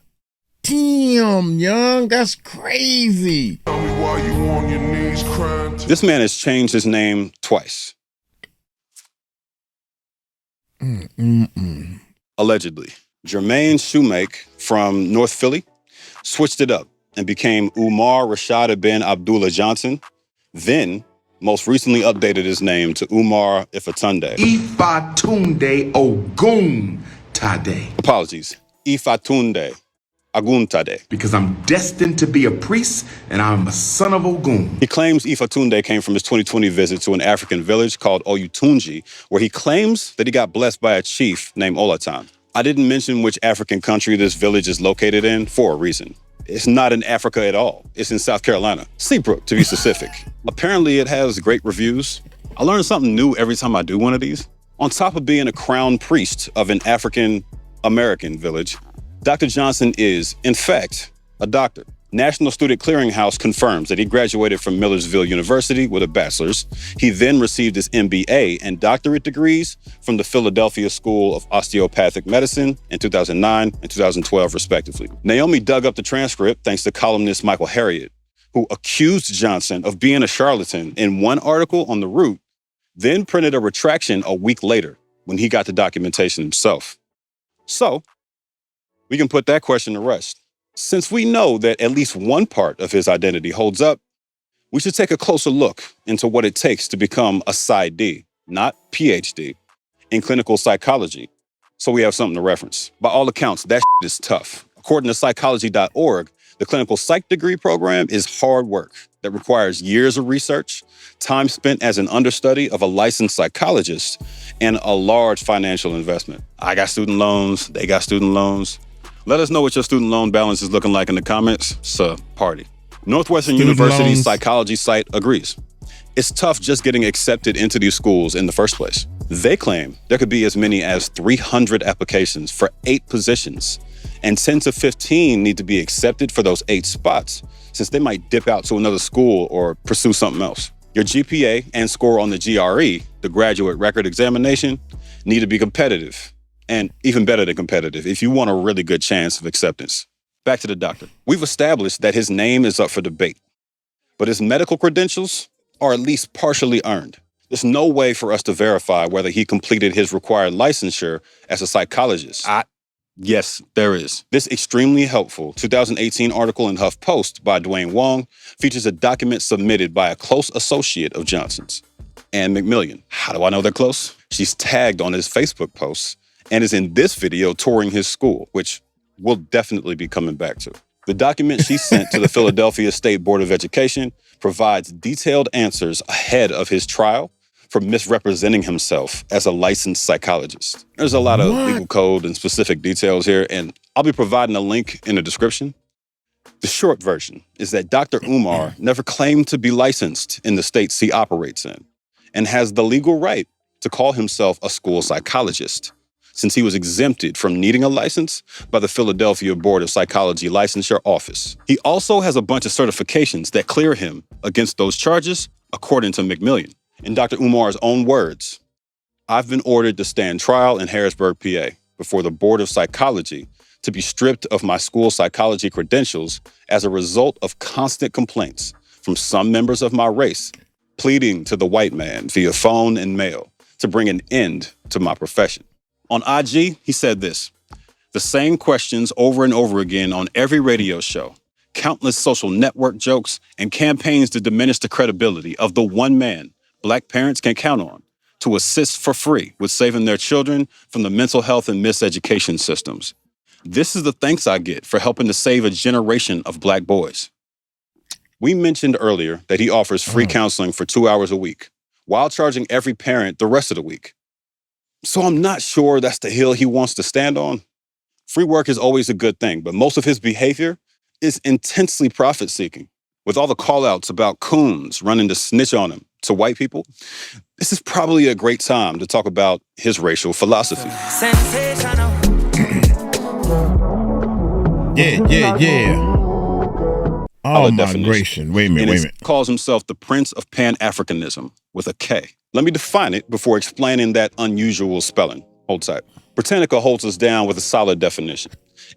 Damn, young, that's crazy. Tell me why you on your knees crying. This man has changed his name twice. Allegedly. Jermaine Shoemake from North Philly switched it up and became Umar Rashad ibn Abdullah Johnson, then most recently updated his name to Umar Ifatunde. Ifatunde Oguntade. Apologies. Ifatunde Oguntade. Because I'm destined to be a priest and I'm a son of Ogun. He claims Ifatunde came from his 2020 visit to an African village called Oyutunji, where he claims that he got blessed by a chief named Olatan. I didn't mention which African country this village is located in for a reason. It's not in Africa at all. It's in South Carolina. Seabrook, to be specific. Apparently, it has great reviews. I learn something new every time I do one of these. On top of being a crown priest of an African-American village, Dr. Johnson is, in fact, a doctor. National Student Clearinghouse confirms that he graduated from Millersville University with a bachelor's. He then received his MBA and doctorate degrees from the Philadelphia School of Osteopathic Medicine in 2009 and 2012, respectively. Naomi dug up the transcript thanks to columnist Michael Harriot, who accused Johnson of being a charlatan in one article on The Root, then printed a retraction a week later when he got the documentation himself. So, we can put that question to rest. Since we know that at least one part of his identity holds up, we should take a closer look into what it takes to become a PsyD, not PhD, in clinical psychology, so we have something to reference. By all accounts, that is tough. According to psychology.org, the clinical psych degree program is hard work that requires years of research, time spent as an understudy of a licensed psychologist, and a large financial investment. I got student loans, they got student loans. Let us know what your student loan balance is looking like in the comments. It's a party. Northwestern University's psychology site agrees. It's tough just getting accepted into these schools in the first place. They claim there could be as many as 300 applications for 8 positions, and 10 to 15 need to be accepted for those 8 spots, since they might dip out to another school or pursue something else. Your GPA and score on the GRE, the graduate record examination, need to be competitive. And even better than competitive, if you want a really good chance of acceptance. Back to the doctor. We've established that his name is up for debate, but his medical credentials are at least partially earned. There's no way for us to verify whether he completed his required licensure as a psychologist. Yes, there is. This extremely helpful 2018 article in HuffPost by Dwayne Wong features a document submitted by a close associate of Johnson's, Ann McMillian. How do I know they're close? She's tagged on his Facebook posts and is in this video touring his school, which we'll definitely be coming back to. The document she sent to the Philadelphia State Board of Education provides detailed answers ahead of his trial for misrepresenting himself as a licensed psychologist. There's a lot of legal code and specific details here, and I'll be providing a link in the description. The short version is that Dr. Umar never claimed to be licensed in the states he operates in and has the legal right to call himself a school psychologist, since he was exempted from needing a license by the Philadelphia Board of Psychology Licensure Office. He also has a bunch of certifications that clear him against those charges, according to McMillian. In Dr. Umar's own words, I've been ordered to stand trial in Harrisburg, PA, before the Board of Psychology to be stripped of my school psychology credentials as a result of constant complaints from some members of my race, pleading to the white man via phone and mail to bring an end to my profession. On IG, he said this: the same questions over and over again on every radio show, countless social network jokes, and campaigns to diminish the credibility of the one man Black parents can count on to assist for free with saving their children from the mental health and miseducation systems. This is the thanks I get for helping to save a generation of Black boys. We mentioned earlier that he offers free counseling for 2 hours a week, while charging every parent the rest of the week. So I'm not sure that's the hill he wants to stand on. Free work is always a good thing, but most of his behavior is intensely profit-seeking. With all the call-outs about coons running to snitch on him to white people, this is probably a great time to talk about his racial philosophy. Yeah. Oh, my gracious. Wait a minute. Calls himself the Prince of Pan-Africanism with a K. Let me define it before explaining that unusual spelling. Hold tight. Britannica holds us down with a solid definition.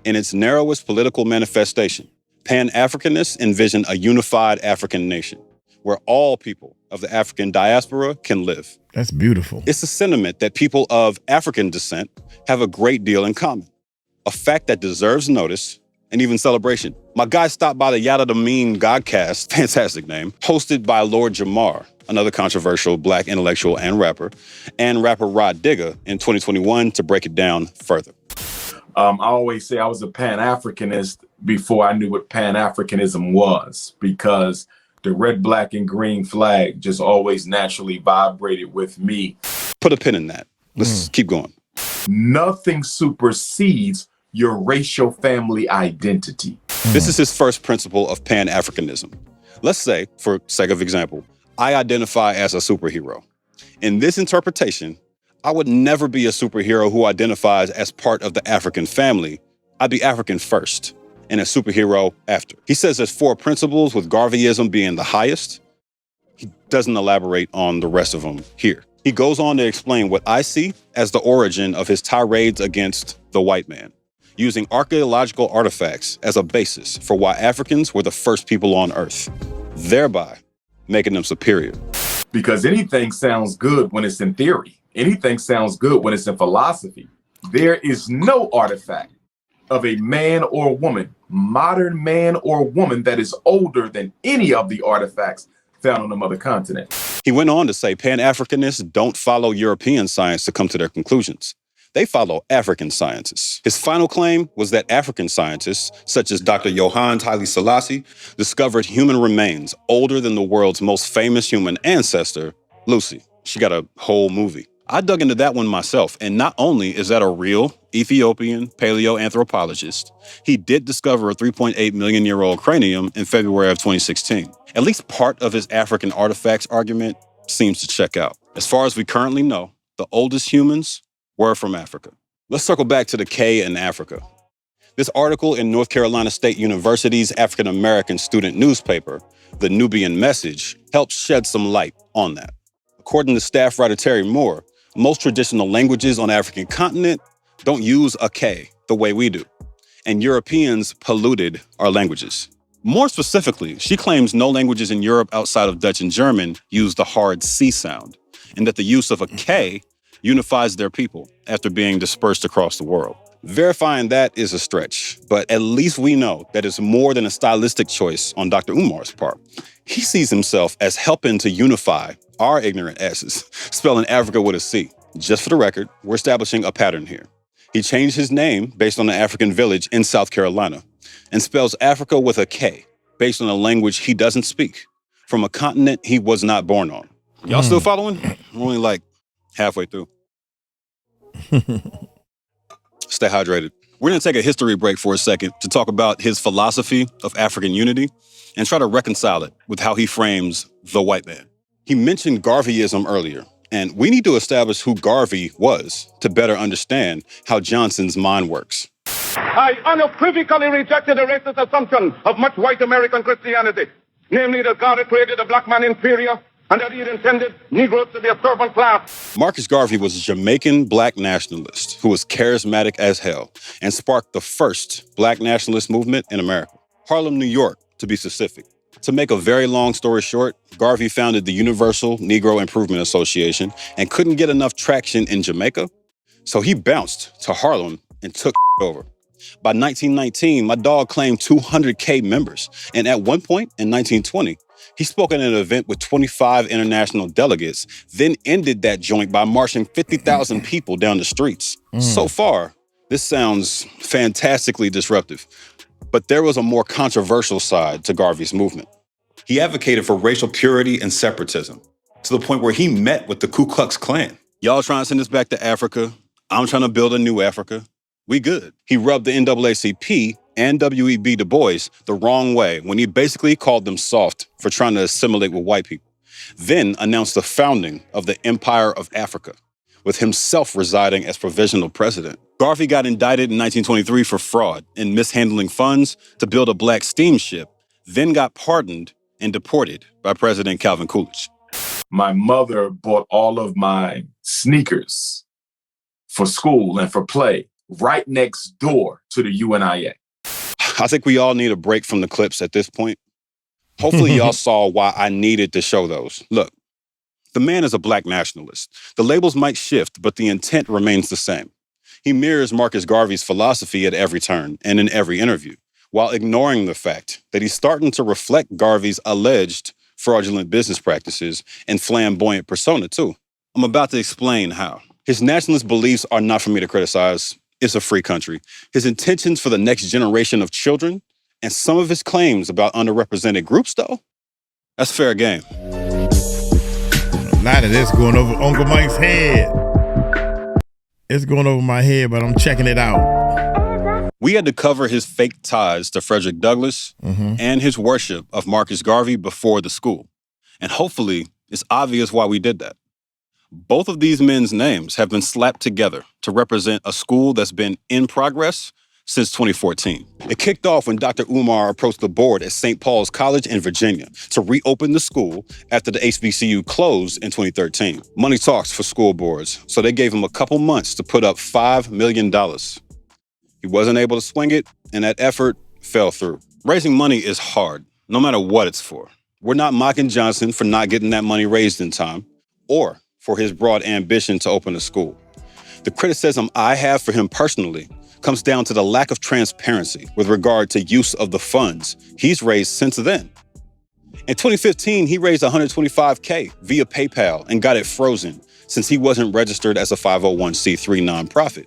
In its narrowest political manifestation, Pan-Africanists envision a unified African nation where all people of the African diaspora can live. That's beautiful. It's a sentiment that people of African descent have a great deal in common, a fact that deserves notice and even celebration. My guy stopped by the Yada the Mean Godcast, fantastic name, hosted by Lord Jamar, another controversial Black intellectual and rapper Rod Digger in 2021 to break it down further. I always say I was a Pan-Africanist before I knew what Pan-Africanism was, because the red, black, and green flag just always naturally vibrated with me. Put a pin in that. Let's keep going. Nothing supersedes your racial family identity. This is his first principle of Pan-Africanism. Let's say, for sake of example, I identify as a superhero. In this interpretation, I would never be a superhero who identifies as part of the African family. I'd be African first and a superhero after. He says there's 4 principles, with Garveyism being the highest. He doesn't elaborate on the rest of them here. He goes on to explain what I see as the origin of his tirades against the white man, using archaeological artifacts as a basis for why Africans were the first people on Earth, thereby making them superior. Because anything sounds good when it's in theory. Anything sounds good when it's in philosophy. There is no artifact of a man or woman, modern man or woman, that is older than any of the artifacts found on the mother continent. He went on to say Pan-Africanists don't follow European science to come to their conclusions. They follow African scientists. His final claim was that African scientists, such as Dr. Johannes Haile Selassie, discovered human remains older than the world's most famous human ancestor, Lucy. She got a whole movie. I dug into that one myself, and not only is that a real Ethiopian paleoanthropologist, he did discover a 3.8 million year old cranium in February of 2016. At least part of his African artifacts argument seems to check out. As far as we currently know, the oldest humans were from Africa. Let's circle back to the K in Africa. This article in North Carolina State University's African-American student newspaper, The Nubian Message, helps shed some light on that. According to staff writer Terry Moore, most traditional languages on the African continent don't use a K the way we do, and Europeans polluted our languages. More specifically, she claims no languages in Europe outside of Dutch and German use the hard C sound, and that the use of a K unifies their people after being dispersed across the world. Verifying that is a stretch, but at least we know that it's more than a stylistic choice on Dr. Umar's part. He sees himself as helping to unify our ignorant asses, spelling Africa with a C. Just for the record, we're establishing a pattern here. He changed his name based on an African village in South Carolina and spells Africa with a K based on a language he doesn't speak from a continent he was not born on. Y'all still following? We're only like halfway through. Stay hydrated. We're going to take a history break for a second to talk about his philosophy of African unity and try to reconcile it with how he frames the white man. He mentioned Garveyism earlier, and we need to establish who Garvey was to better understand how Johnson's mind works. I unequivocally rejected the racist assumption of much white American Christianity, namely that God had created the black man inferior and that he had intended Negroes to be a servant class. Marcus Garvey was a Jamaican black nationalist who was charismatic as hell and sparked the first black nationalist movement in America. Harlem, New York, to be specific. To make a very long story short, Garvey founded the Universal Negro Improvement Association and couldn't get enough traction in Jamaica, so he bounced to Harlem and took over. By 1919, my dog claimed 200K members, and at one point in 1920, he spoke at an event with 25 international delegates, then ended that joint by marching 50,000 people down the streets. So far, this sounds fantastically disruptive. But there was a more controversial side to Garvey's movement. He advocated for racial purity and separatism, to the point where he met with the Ku Klux Klan. Y'all trying to send us back to Africa. I'm trying to build a new Africa. We good. He rubbed the NAACP and W.E.B. Du Bois the wrong way when he basically called them soft for trying to assimilate with white people. Then announced the founding of the Empire of Africa, with himself residing as provisional president. Garvey got indicted in 1923 for fraud and mishandling funds to build a black steamship then got pardoned and deported by President Calvin Coolidge. My mother bought all of my sneakers for school and for play right next door to the UNIA. I think we all need a break from the clips at this point. Hopefully y'all saw why I needed to show those. Look, the man is a black nationalist. The labels might shift, but the intent remains the same. He mirrors Marcus Garvey's philosophy at every turn and in every interview, while ignoring the fact that he's starting to reflect Garvey's alleged fraudulent business practices and flamboyant persona too. I'm about to explain how. His nationalist beliefs are not for me to criticize. It's a free country. His intentions for the next generation of children and some of his claims about underrepresented groups, though, that's fair game. A lot of this going over Uncle Mike's head. It's going over my head, but I'm checking it out. We had to cover his fake ties to Frederick Douglass and his worship of Marcus Garvey before the school. And hopefully, it's obvious why we did that. Both of these men's names have been slapped together to represent a school that's been in progress since 2014. It kicked off when Dr. Umar approached the board at St. Paul's College in Virginia to reopen the school after the HBCU closed in 2013. Money talks for school boards, so they gave him a couple months to put up $5 million. He wasn't able to swing it, and that effort fell through. Raising money is hard, no matter what it's for. We're not mocking Johnson for not getting that money raised in time, or for his broad ambition to open a school. The criticism I have for him personally comes down to the lack of transparency with regard to use of the funds he's raised since then. In 2015, he raised $125K via PayPal and got it frozen since he wasn't registered as a 501c3 nonprofit.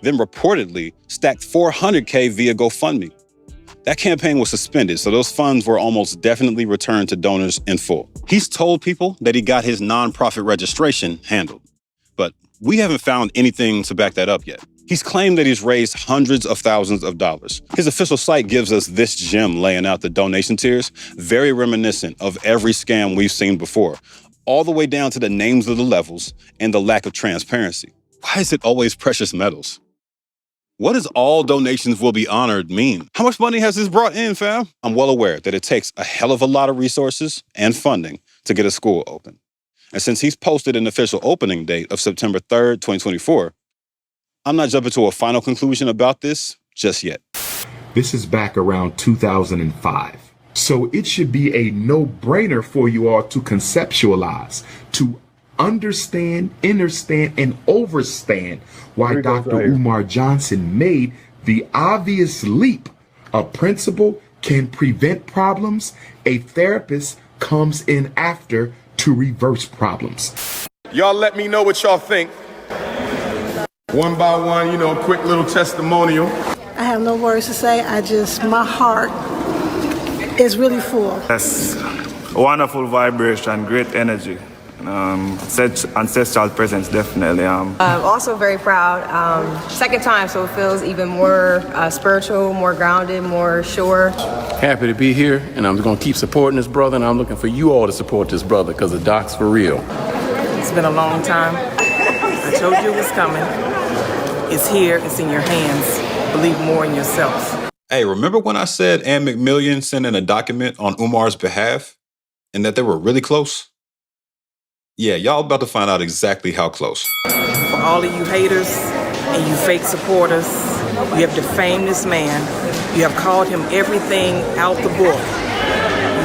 Then reportedly stacked $400K via GoFundMe. That campaign was suspended, so those funds were almost definitely returned to donors in full. He's told people that he got his nonprofit registration handled, but we haven't found anything to back that up yet. He's claimed that he's raised hundreds of thousands of dollars. His official site gives us this gem laying out the donation tiers, very reminiscent of every scam we've seen before, all the way down to the names of the levels and the lack of transparency. Why is it always precious metals? What does all donations will be honored mean? How much money has this brought in, fam? I'm well aware that it takes a hell of a lot of resources and funding to get a school open. And since he's posted an official opening date of September 3rd, 2024, I'm not jumping to a final conclusion about this just yet. This is back around 2005. So it should be a no-brainer for you all to conceptualize, to understand, understand, and overstand why Dr. Umar Johnson made the obvious leap. A principal can prevent problems. A therapist comes in after to reverse problems. Y'all let me know what y'all think. One by one, quick little testimonial. I have no words to say. My heart is really full. That's a wonderful vibration, great energy. Such ancestral presence, definitely. Also very proud. Second time, so it feels even more spiritual, more grounded, more sure. Happy to be here, and I'm going to keep supporting this brother, and I'm looking for you all to support this brother because the doc's for real. It's been a long time. I told you it was coming. It's here. It's in your hands. Believe more in yourself. Hey, remember when I said Ann McMillian sent in a document on Umar's behalf and that they were really close? Yeah, y'all about to find out exactly how close. For all of you haters and you fake supporters, you have defamed this man. You have called him everything out the book.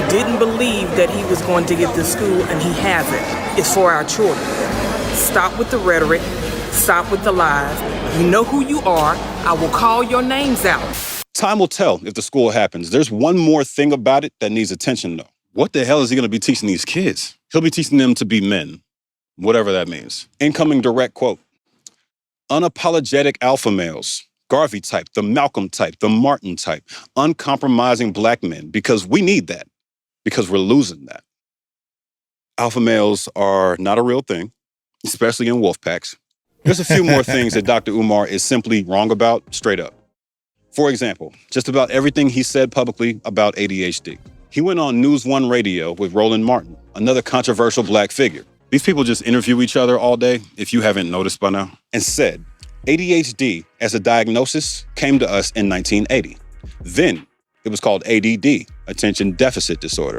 You didn't believe that he was going to get to school, and he hasn't. It's for our children. Stop with the rhetoric. Stop with the lies. You know who you are. I will call your names out. Time will tell if the school happens. There's one more thing about it that needs attention, though. What the hell is he going to be teaching these kids? He'll be teaching them to be men, whatever that means. Incoming direct quote. Unapologetic alpha males, Garvey type, the Malcolm type, the Martin type, uncompromising black men, because we need that, because we're losing that. Alpha males are not a real thing, especially in wolf packs. There's a few more things that Dr. Umar is simply wrong about, straight up. For example, just about everything he said publicly about ADHD. He went on News One Radio with Roland Martin, another controversial black figure. These people just interview each other all day, if you haven't noticed by now, and said ADHD as a diagnosis came to us in 1980. Then It was called ADD, attention deficit disorder.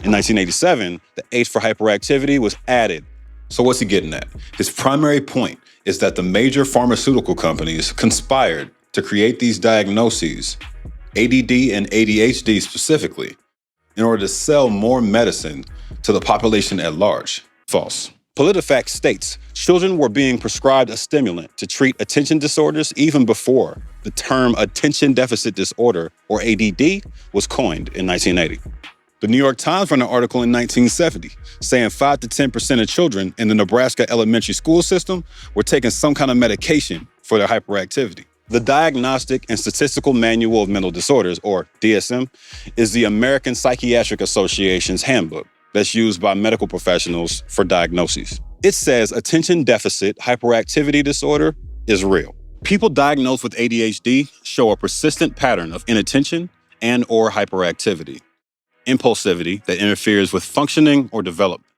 In 1987, the H for hyperactivity was added. So what's he getting at? His primary point is that the major pharmaceutical companies conspired to create these diagnoses, ADD and ADHD specifically, in order to sell more medicine to the population at large. False. PolitiFact states children were being prescribed a stimulant to treat attention disorders even before the term attention deficit disorder, or ADD, was coined in 1980. The New York Times ran an article in 1970 saying 5 to 10% of children in the Nebraska elementary school system were taking some kind of medication for their hyperactivity. The Diagnostic and Statistical Manual of Mental Disorders, or DSM, is the American Psychiatric Association's handbook that's used by medical professionals for diagnoses. It says attention deficit hyperactivity disorder is real. People diagnosed with ADHD show a persistent pattern of inattention and or hyperactivity, impulsivity that interferes with functioning or development,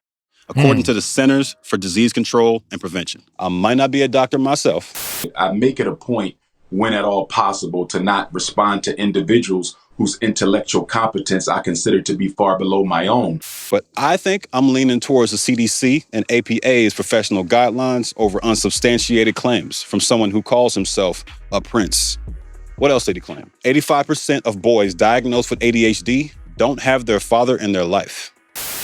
according to the Centers for Disease Control and Prevention. I might not be a doctor myself. I make it a point, when at all possible, to not respond to individuals whose intellectual competence I consider to be far below my own. But I think I'm leaning towards the CDC and APA's professional guidelines over unsubstantiated claims from someone who calls himself a prince. What else did he claim? 85% of boys diagnosed with ADHD don't have their father in their life.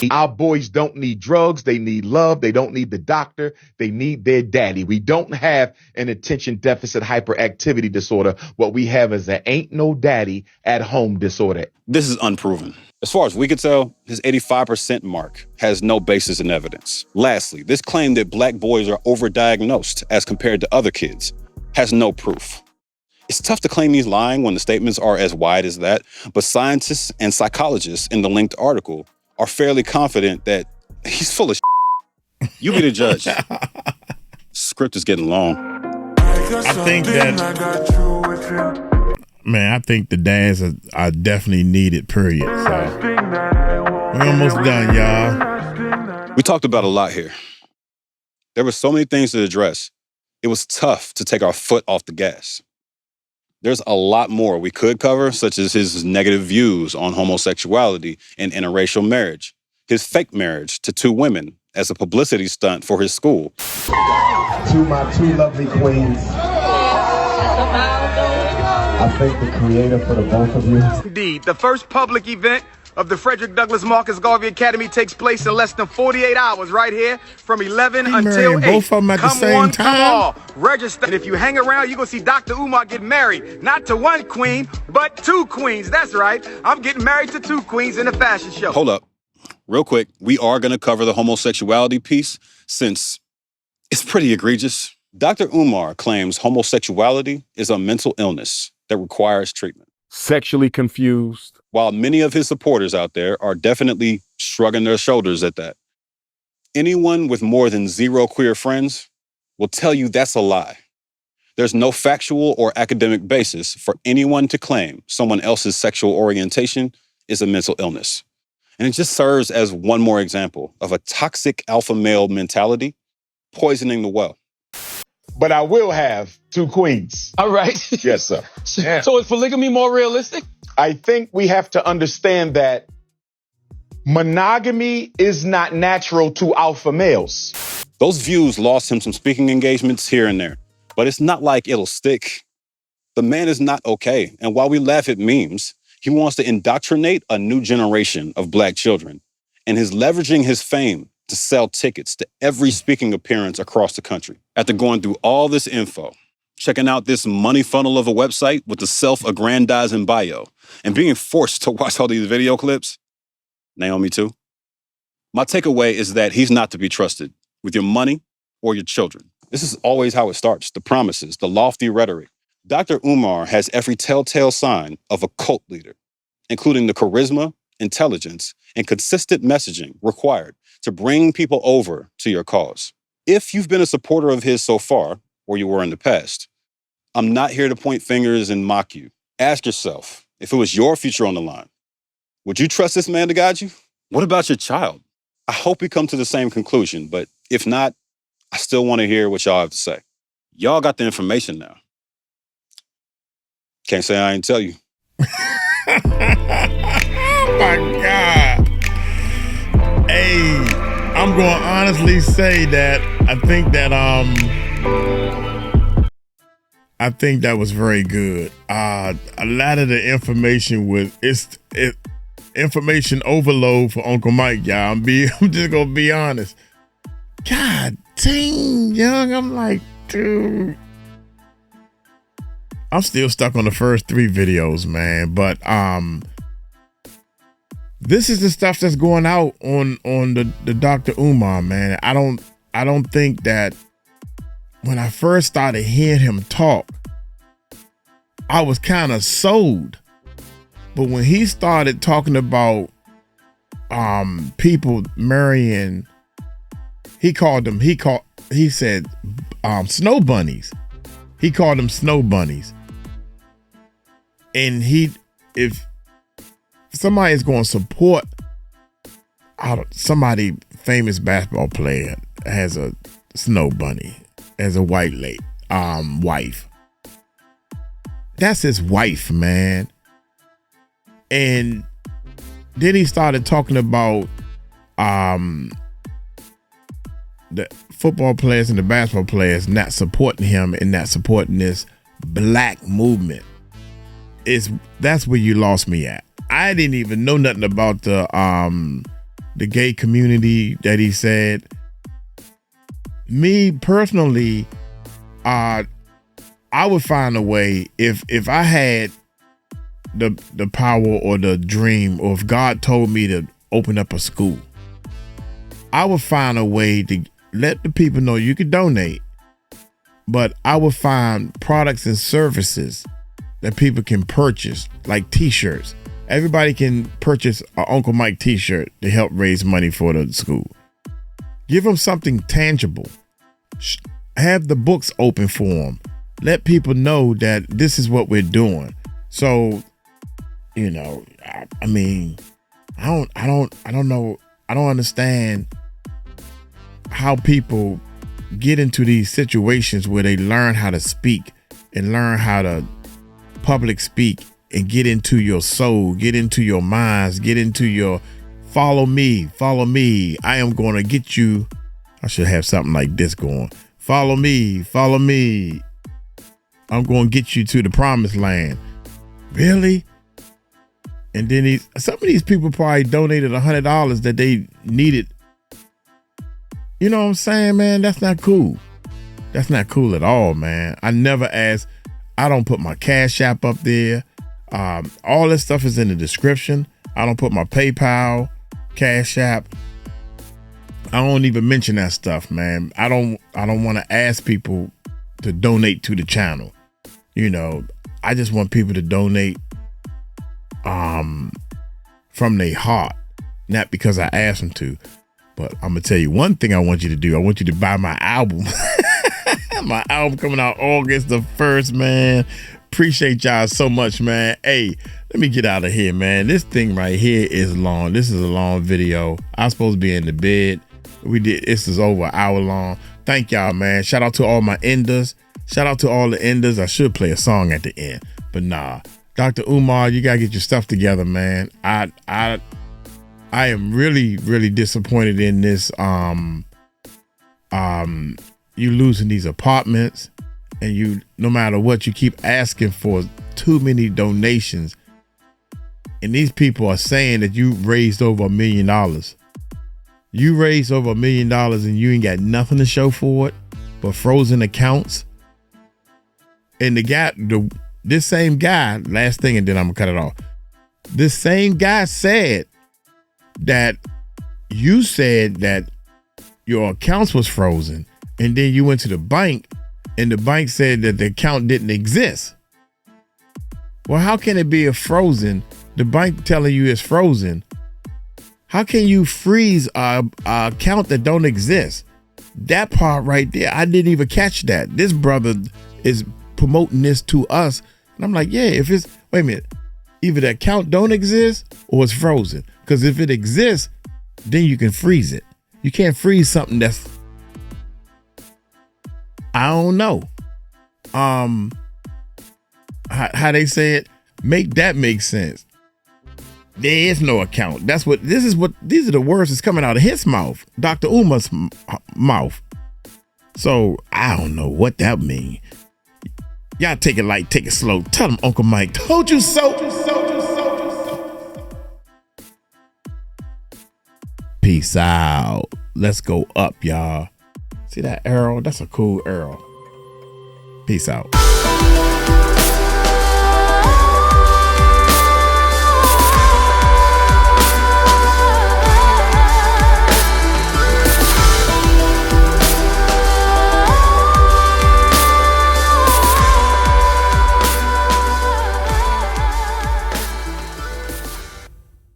Our boys don't need drugs. They need love. They don't need the doctor. They need their daddy. We don't have an attention deficit hyperactivity disorder. What we have is an ain't no daddy at home disorder. This is unproven. As far as we could tell, his 85% mark has no basis in evidence. Lastly, this claim that black boys are overdiagnosed as compared to other kids has no proof. It's tough to claim he's lying when the statements are as wide as that, but scientists and psychologists in the linked article are fairly confident that he's full of shit. You be the judge. Script is getting long. I think the dads are definitely needed, period. So we're almost done, y'all. We talked about a lot here. There were so many things to address. It was tough to take our foot off the gas. There's a lot more we could cover, such as his negative views on homosexuality and interracial marriage, his fake marriage to 2 women as a publicity stunt for his school. To my 2 lovely queens, I thank the creator for the both of you. Indeed, the first public event of the Frederick Douglass Marcus Garvey Academy takes place in less than 48 hours right here from 11 until 8. Both of them at the same time. Come all. Register. And if you hang around, you're going to see Dr. Umar get married. Not to 1 queen, but 2 queens. That's right. I'm getting married to 2 queens in a fashion show. Hold up. Real quick, we are going to cover the homosexuality piece since it's pretty egregious. Dr. Umar claims homosexuality is a mental illness that requires treatment. Sexually confused. While many of his supporters out there are definitely shrugging their shoulders at that. Anyone with more than 0 queer friends will tell you that's a lie. There's no factual or academic basis for anyone to claim someone else's sexual orientation is a mental illness. And it just serves as one more example of a toxic alpha male mentality poisoning the well. But I will have 2 queens. All right. Yes, sir. So is polygamy more realistic? I think we have to understand that monogamy is not natural to alpha males. Those views lost him some speaking engagements here and there, but it's not like it'll stick. The man is not okay. And while we laugh at memes, he wants to indoctrinate a new generation of black children and is leveraging his fame to sell tickets to every speaking appearance across the country. After going through all this info, checking out this money funnel of a website with the self-aggrandizing bio, and being forced to watch all these video clips, Naomi too, my takeaway is that he's not to be trusted with your money or your children. This is always how it starts, the promises, the lofty rhetoric. Dr. Umar has every telltale sign of a cult leader, including the charisma, intelligence, and consistent messaging required to bring people over to your cause. If you've been a supporter of his so far, or you were in the past, I'm not here to point fingers and mock you. Ask yourself, if it was your future on the line, would you trust this man to guide you? What about your child? I hope we come to the same conclusion, but if not, I still want to hear what y'all have to say. Y'all got the information now. Can't say I ain't tell you. Oh my God. Hey, I'm going to honestly say that I think that was very good. A lot of the information was information overload for Uncle Mike, y'all. I'm just gonna be honest. God dang, young. I'm like, dude. I'm still stuck on the first 3 videos, man. But this is the stuff that's going out on the Dr. Umar, man. I don't think that when I first started hearing him talk, I was kind of sold. But when he started talking about people marrying, he said snow bunnies. He called them snow bunnies. And if somebody is going to support somebody famous basketball player has a snow bunny as a white wife, that's his wife, man. And then he started talking about the football players and the basketball players not supporting him and not supporting this black movement. That's where you lost me at. I didn't even know nothing about the gay community that he said. Me personally, I would find a way if I had the power or the dream, or if God told me to open up a school, I would find a way to let the people know you could donate, but I would find products and services that people can purchase, like t-shirts. Everybody can purchase an Uncle Mike t-shirt to help raise money for the school. Give them something tangible. Have the books open for them. Let people know that this is what we're doing. So, I mean, I don't know. I don't understand how people get into these situations where they learn how to speak and learn how to public speak and get into your soul, get into your minds, get into your follow me. I am going to get you. I should have something like this going. Follow me. I'm going to get you to the promised land. Really? And then some of these people probably donated $100 that they needed. You know what I'm saying, man? That's not cool. That's not cool at all, man. I never ask. I don't put my Cash App up there. All this stuff is in the description. I don't put my PayPal, Cash App. I don't even mention that stuff, man. I don't want to ask people to donate to the channel. I just want people to donate from their heart, not because I asked them to. But I'm gonna tell you one thing I want you to do. I want you to buy my album. My album coming out August the 1st, man. Appreciate y'all so much, man. Hey, let me get out of here, man. This thing right here is long. This is a long video. I was supposed to be in the bed. This is over an hour long. Thank y'all, man. Shout out to all my enders. Shout out to all the enders. I should play a song at the end, but nah. Dr. Umar, you gotta get your stuff together, man. I am really, really disappointed in this. You losing these apartments, and no matter what, you keep asking for too many donations. And these people are saying that you raised over $1 million. You raised over $1 million and you ain't got nothing to show for it but frozen accounts. And this same guy, last thing, and then I'm gonna cut it off. This same guy said that you said that your accounts was frozen, and then you went to the bank and the bank said that the account didn't exist. Well, how can it be frozen? The bank telling you it's frozen. How can you freeze a account that don't exist? That part right there, I didn't even catch that. This brother is promoting this to us. And I'm like, yeah, wait a minute. Either the account don't exist or it's frozen. Because if it exists, then you can freeze it. You can't freeze something that's, I don't know. How they say it, make that make sense. There is no account. These are the words that's coming out of his mouth, Dr. Umar's mouth. So I don't know what that means. Y'all take it light, take it slow. Tell him Uncle Mike told you so. Peace out. Let's go up, y'all. See that arrow? That's a cool arrow. Peace out.